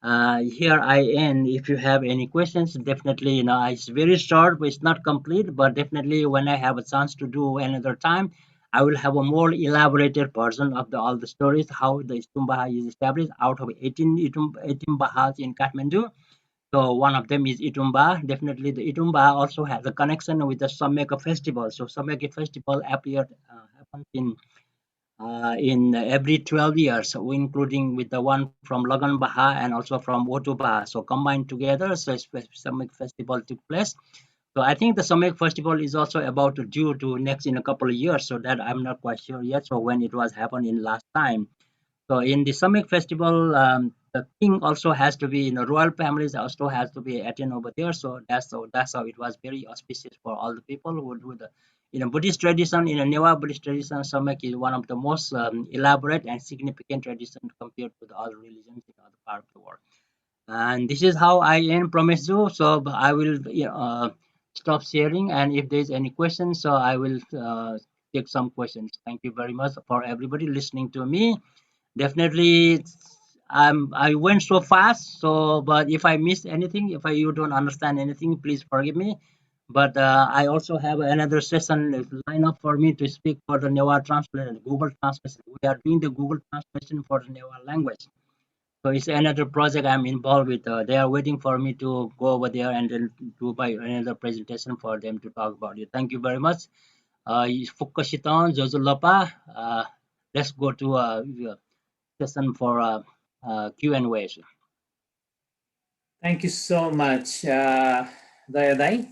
here I end. If you have any questions, definitely, it's very short, but it's not complete. But definitely, when I have a chance to do another time, I will have a more elaborated version of all the stories, how the Itumbaha is established out of 18 Bahas in Kathmandu. So one of them is Itumba. Definitely, the Itumba also has a connection with the Sameka festival. So Sameka festival happens in every 12 years, so including with the one from Lagan Baha and also from Otuba. So combined together, so Sameka festival took place. So I think the Sameka festival is also about to due to next in a couple of years. So that I'm not quite sure yet. So when it was happening last time. So in the Summit Festival, the king also has to be in the royal families also has to be attend over there. So that's how it was very auspicious for all the people who do the In a Buddhist tradition, in a Newa Buddhist tradition, Samak is one of the most elaborate and significant traditions compared to the other religions in other parts of the world. And this is how I end promise you. So I will stop sharing, and if there's any questions, so I will take some questions. Thank you very much for everybody listening to me. Definitely, I went so fast. So, but if I missed anything, if you don't understand anything, please forgive me. But I also have another session lined up for me to speak for the Newa translation, Google translation. We are doing the Google translation for the Newa language. So it's another project I'm involved with. They are waiting for me to go over there and then do my another presentation for them to talk about it. Thank you very much. Fukasiton, Josulapa. Let's go to session for Q&A. Thank you so much, Daya.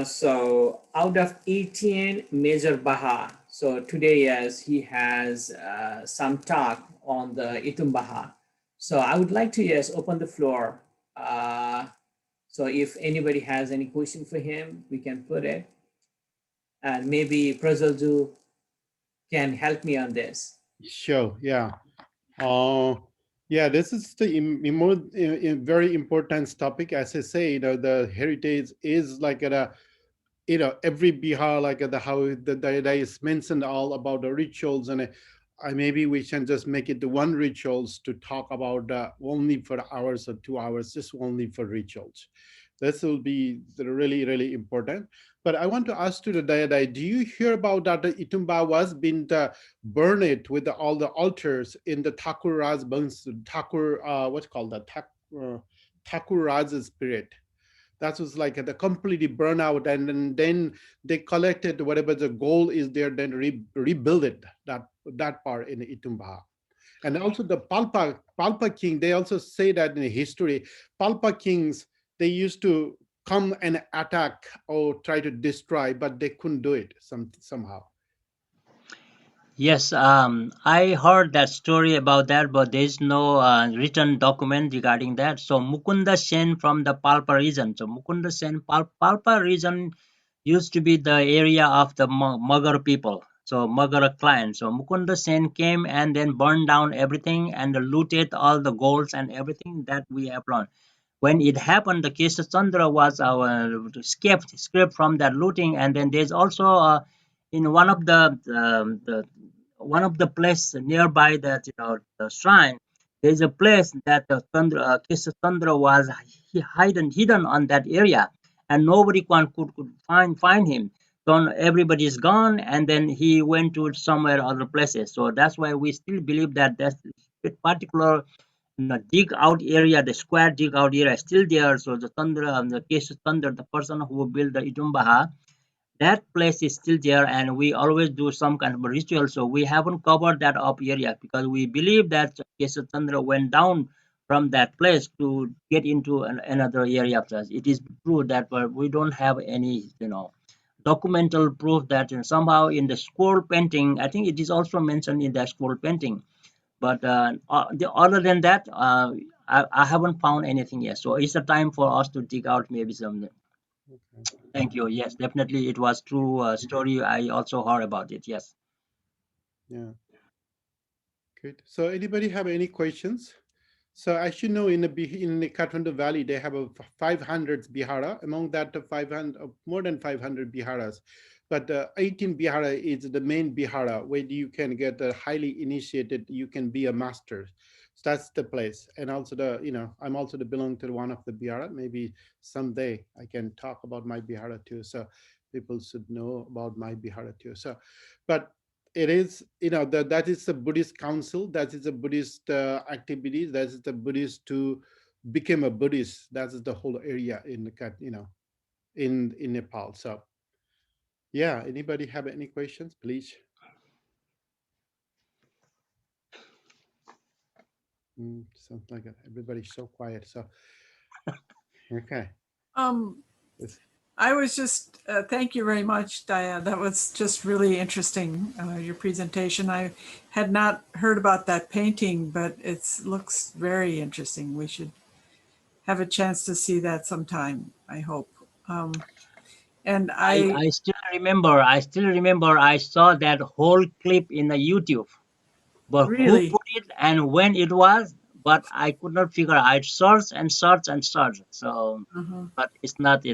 So out of 18 major Baha, so today, yes, he has some talk on the Itumbaha. So I would like to, yes, open the floor. So if anybody has any question for him, we can put it. And maybe Prajolju can help me on this. Sure. Yeah. Uh, yeah, this is the very important topic. As I say, the heritage is like every bihar, like how the is mentioned all about the rituals, and I maybe we can just make it the one rituals to talk about only for hours or 2 hours, just only for rituals. This will be really, really important. But I want to ask you the Daya, do you hear about that the Itumba was being burned with all the altars in the Thakur Raj Thakur, what's called that? Thakur Raj's spirit? That was like the completely burnout, and then they collected whatever the goal is there, then rebuild it, that part in Itumbaha. And also the Palpa king, they also say that in history, Palpa kings, they used to come and attack or try to destroy, but they couldn't do it somehow. Yes, I heard that story about that, but there is no written document regarding that. So Mukunda Sen from the Palpa region. So Mukunda Sen, Palpa region used to be the area of the Magar people. So Magar clan. So Mukunda Sen came and then burned down everything and looted all the golds and everything that we have learned. When it happened, the Kesha Chandra was escaped from that looting, and then there's also in one of the place nearby that the shrine. There's a place that Kesha Chandra was hidden on that area, and nobody could find him. So everybody is gone, and then he went to somewhere other places. So that's why we still believe that that particular dig out area, the square dig out area is still there. So the Tandra, the case of Tandra, the person who built the Itumbaha, that place is still there, and we always do some kind of ritual. So we haven't covered that up area because we believe that Kesha Chandra went down from that place to get into another area of us. It is true that, but we don't have any, documental proof that somehow in the scroll painting, I think it is also mentioned in the scroll painting, but other than that, I haven't found anything yet. So it's a time for us to dig out maybe some. Okay. Thank you. Yes, definitely, it was true story. I also heard about it. Yes. Yeah. Good. So anybody have any questions? So as you know, in the Kathmandu Valley, they have a 500 bihara. Among that, the 500 more than 500 biharas, but 18 bihara is the main bihara where you can get a highly initiated. You can be a master. So that's the place. And also I'm also belong to one of the bihara. Maybe someday I can talk about my bihara too. So people should know about my bihara too. So, but it is that is the Buddhist council, that is the Buddhist activities, that is the Buddhist to become a Buddhist. That is the whole area in the in Nepal. So yeah, anybody have any questions, please? Sounds like everybody's so quiet. So okay. Um, Yes. I was just, thank you very much, Daya. That was just really interesting, your presentation. I had not heard about that painting, but it looks very interesting. We should have a chance to see that sometime, I hope. And I still remember. I saw that whole clip in the YouTube. But who really, put it and when it was, but I could not figure. I searched and searched and searched. So, uh-huh. but it's not,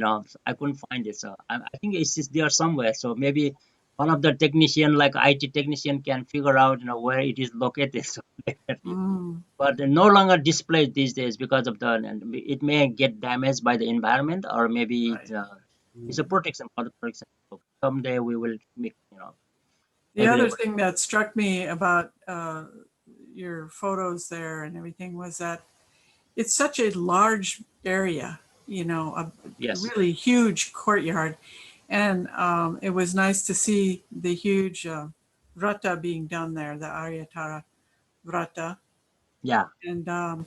I couldn't find it. So I think it's there somewhere. So maybe one of the technician, like IT technician, can figure out, where it is located. So definitely. Mm, But no longer displayed these days because of and it may get damaged by the environment, or maybe right. it's a protection for the protection. So someday we will make, The other everybody. thing that struck me about your photos there and everything was that it's such a large area, a Yes. really huge courtyard. And it was nice to see the huge vrata being done there, the Aryatara vrata. Yeah. And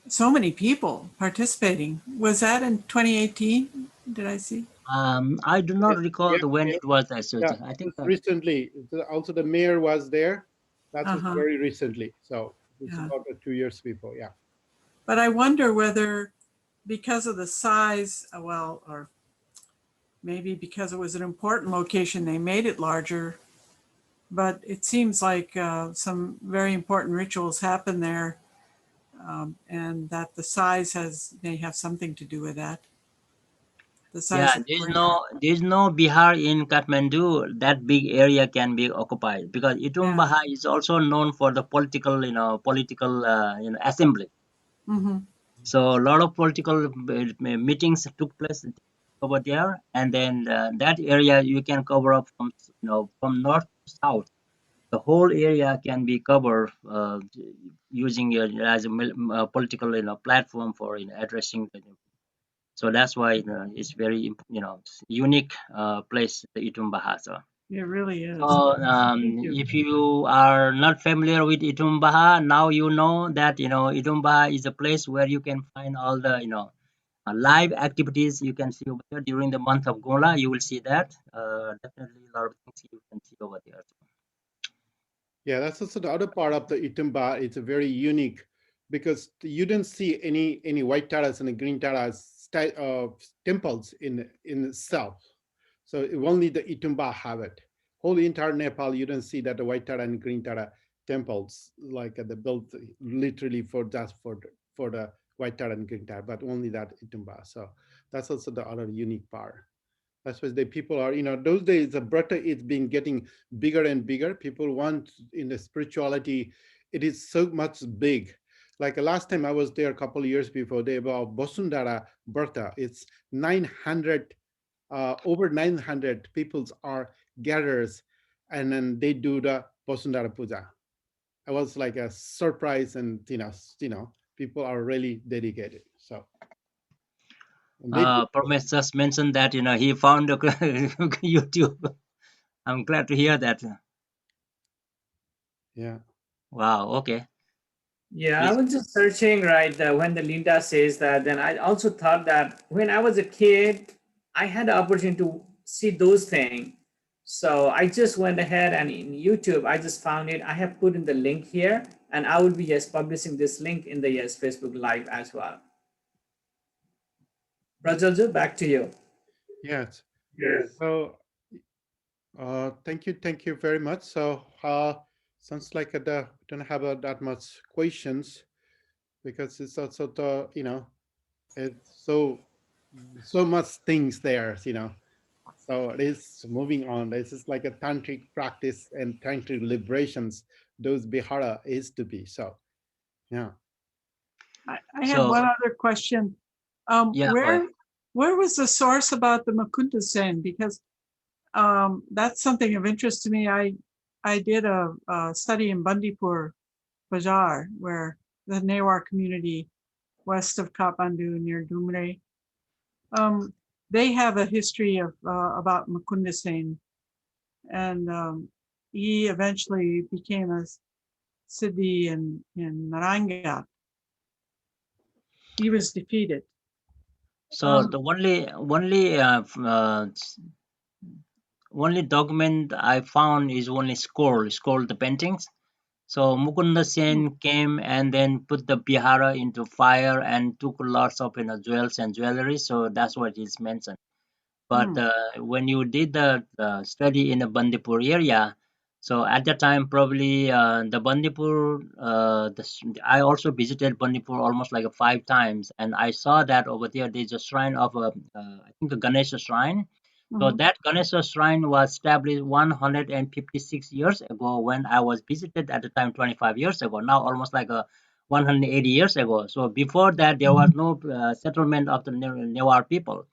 so many people participating. Was that in 2018? Did I see? I do not recall Yeah, when yeah, it was yeah. associated. I think, Just recently, also the mayor was there. That Uh was huh. very recently. So it's Yeah. about 2 years before. Yeah. But I wonder whether, because of the size, well, or maybe because it was an important location, they made it larger. But it seems like some very important rituals happen there, and that the size may have something to do with that. The yeah, size of the courtyard. there's no Bihar in Kathmandu. That big area can be occupied because Yeah. Itumbaha is also known for the political, assembly. Mm-hmm. So a lot of political meetings took place over there, and then that area you can cover up from north to south. The whole area can be covered using as a political platform for addressing the. So that's why it's very unique place, the Itumbaha. It really So is. Thank you. if you are not familiar with Itumbaha, now you know that Itumbaha is a place where you can find all the live activities you can see over there during the month of Gola. You will see that definitely a lot of things you can see over there. Yeah, that's also the other part of the Itumba. It's a very unique because you don't see any white taras and the green taras temples in itself. So only the Itumba have it. Whole entire Nepal, you don't see that the white tara and green tara temples like they built literally for just for the white tara and green tara, but only that Itumba. So that's also the other unique part. That's why the people are, those days the Brata is being getting bigger and bigger. People want in the spirituality, it is so much big. Like last time I was there a couple of years before, they about Bosundara Brata. It's 900, over 900 peoples are gatherers, and then they do the Bosundara Puja. It was like a surprise, and people are really dedicated. So and they do, Parmesh just mentioned that he found a YouTube. I'm glad to hear that. yeah. Wow. Okay. Yeah, I Please. was just searching, right? When the Linda says that, then I also thought that when I was a kid, I had the opportunity to see those things. So I just went ahead and in YouTube, I just found it. I have put in the link here, and I will be yes publishing this link in the yes Facebook Live as well. Rajalju, back to you. Yes. Yes. So thank you very much. So sounds like don't have that much questions because it's also the it's so much things there. So it is moving on. This is like a tantric practice and tantric liberations. Those Bihara is to be. So yeah. I had So one other question. yeah, go ahead. Where was the source about the Makunda Sen? Because that's something of interest to me. I did a study in Bandipur Bazaar, where the Newar community west of Kathmandu near Dumre. They have a history of about Mukunda Sen, and he eventually became a Siddhi in Naranga. He was defeated. So Um, the only document I found is only scroll the paintings. So Mukunda Sen came and then put the Bihara into fire and took lots of jewels and jewelry. So that's what is mentioned. But when you did the study in the Bandipur area, so at that time probably the Bandipur, I also visited Bandipur almost like 5 times, and I saw that over there there's a shrine of I think a Ganesha shrine. So Mm-hmm. that Ganesha shrine was established 156 years ago when I was visited at the time, 25 years ago. Now almost like 180 years ago. So before that, there was no settlement of the Newar people.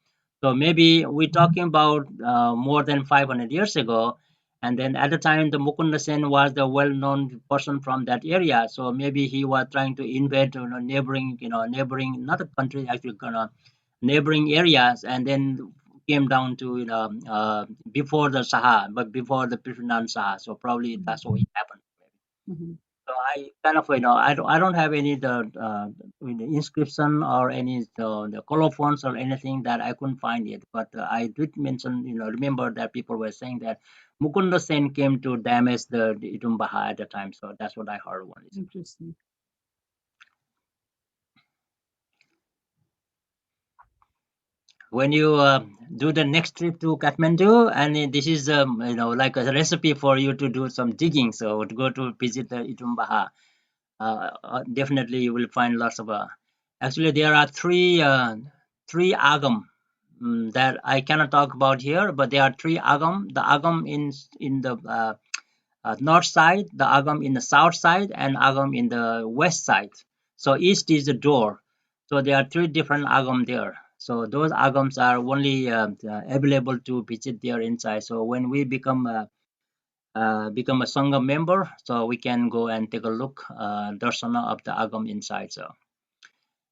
So maybe we're talking about more than 500 years ago. And then at the time, the Mukunda Sen was the well-known person from that area. So maybe he was trying to invade, neighboring, neighboring, not a country, actually, neighboring areas, and then came down to, before the Saha, but before the Prithviraj Saha. So probably that's what it happened. Mm-hmm. So I kind of, I don't have any inscription or any the colophons or anything that I couldn't find it. But I did mention, remember that people were saying that Mukunda Sen came to damage the Itumbaha at the time. So that's what I heard only. Interesting. When you do the next trip to Kathmandu, and this is like a recipe for you to do some digging. So to go to visit the Itumbaha. Definitely you will find lots of actually there are three agam that I cannot talk about here, but there are three agam. The agam in the north side, the agam in the south side, and agam in the west side. So east is the door. So there are three different agam there. So those agams are only available to visit there inside. So when we become a Sangha member, so we can go and take a look, darsana of the Agam inside. So,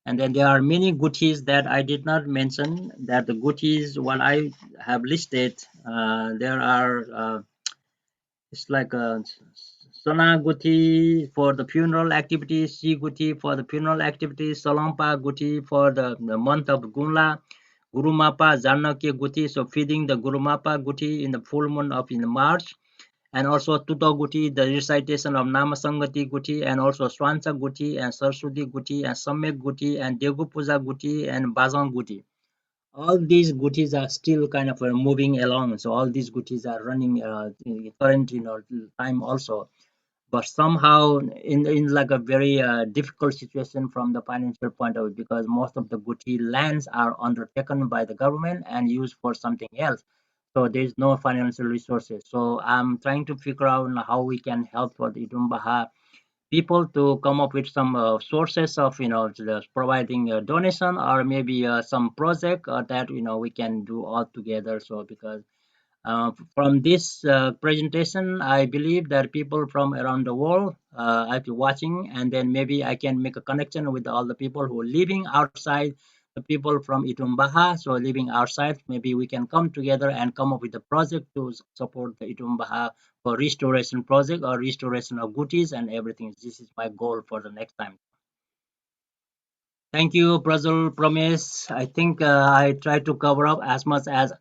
and then there are many gutis that I did not mention. That the gutis, what I have listed, there are. It's like a Sona guti for the funeral activities, Si guti for the funeral activities, Salampa guti for the month of Gunla, Gurumapa Zanaki guti, so feeding the Gurumapa guti in the full moon of in March, and also Tuto Guti, the recitation of Namasangati Guti, and also Swansa Guti, and Saraswati Guti, and Samek Guti, and Degu Puja Guti, and Bazan Guti. All these gutis are still kind of moving along. So all these gutis are running in current time also. But somehow in like a very difficult situation from the financial point of view, because most of the guti lands are undertaken by the government and used for something else. So there's no financial resources. So I'm trying to figure out how we can help for the Itumbaha people to come up with some sources of just providing a donation, or maybe some project that we can do all together. So because from this presentation, I believe that people from around the world are watching, and then maybe I can make a connection with all the people who are living outside, the people from Itumbaha, so living outside. Maybe we can come together and come up with a project to support the Itumbaha for restoration project or restoration of goodies and everything. This is my goal for the next time. Thank you, Brazil Promise. I think I try to cover up as much as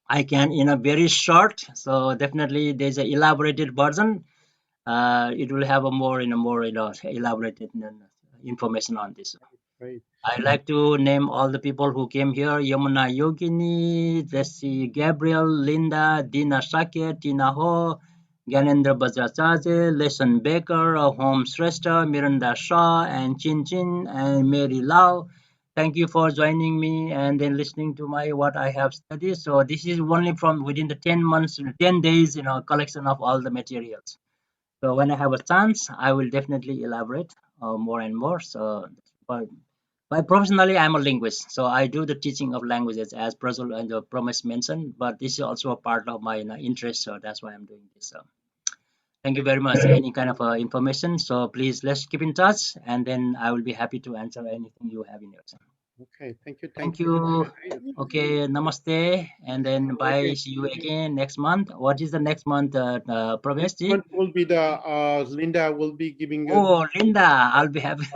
I can in a very short. So definitely there's an elaborated version. It will have a more elaborated information on this. Right. I like to name all the people who came here: Yamuna Yogini, Jesse Gabriel, Linda, Dina Shakya, Tina Ho, Gyanendra Bajajage, Lesson Baker, Home Shrestha, Miranda Shaw, and Chin Chin, and Mary Lau. Thank you for joining me and then listening to my what I have studied. So this is only from within the 10 months, 10 days, collection of all the materials. So when I have a chance, I will definitely elaborate more and more. So, but by professionally, I'm a linguist, so I do the teaching of languages as Brazil and the Promise mentioned. But this is also a part of my interest, so that's why I'm doing this. So thank you Thank very much. Any kind of information, so please let's keep in touch, and then I will be happy to answer anything you have in your time. Okay. Thank you. Thank Thank you. you. Yes. Okay, namaste, and then bye. Okay. See you again next month. What is the next month, Next Promise ji? month will be the Linda will be giving a Oh, Linda, I'll be happy.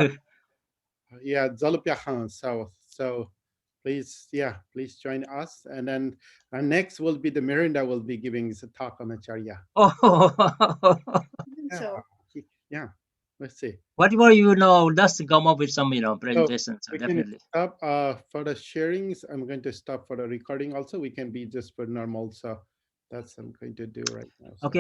yeah Zalupyahan. So please, yeah, please join us. And then next will be the Mirinda will be giving us a talk on Acharya. Oh, Yeah. Yeah. Let's see. Whatever just come up with some So presentation. So we can definitely. stop for the sharings. I'm going to stop for the recording also. We can be just for normal. So that's I'm going to do right now. So. Okay.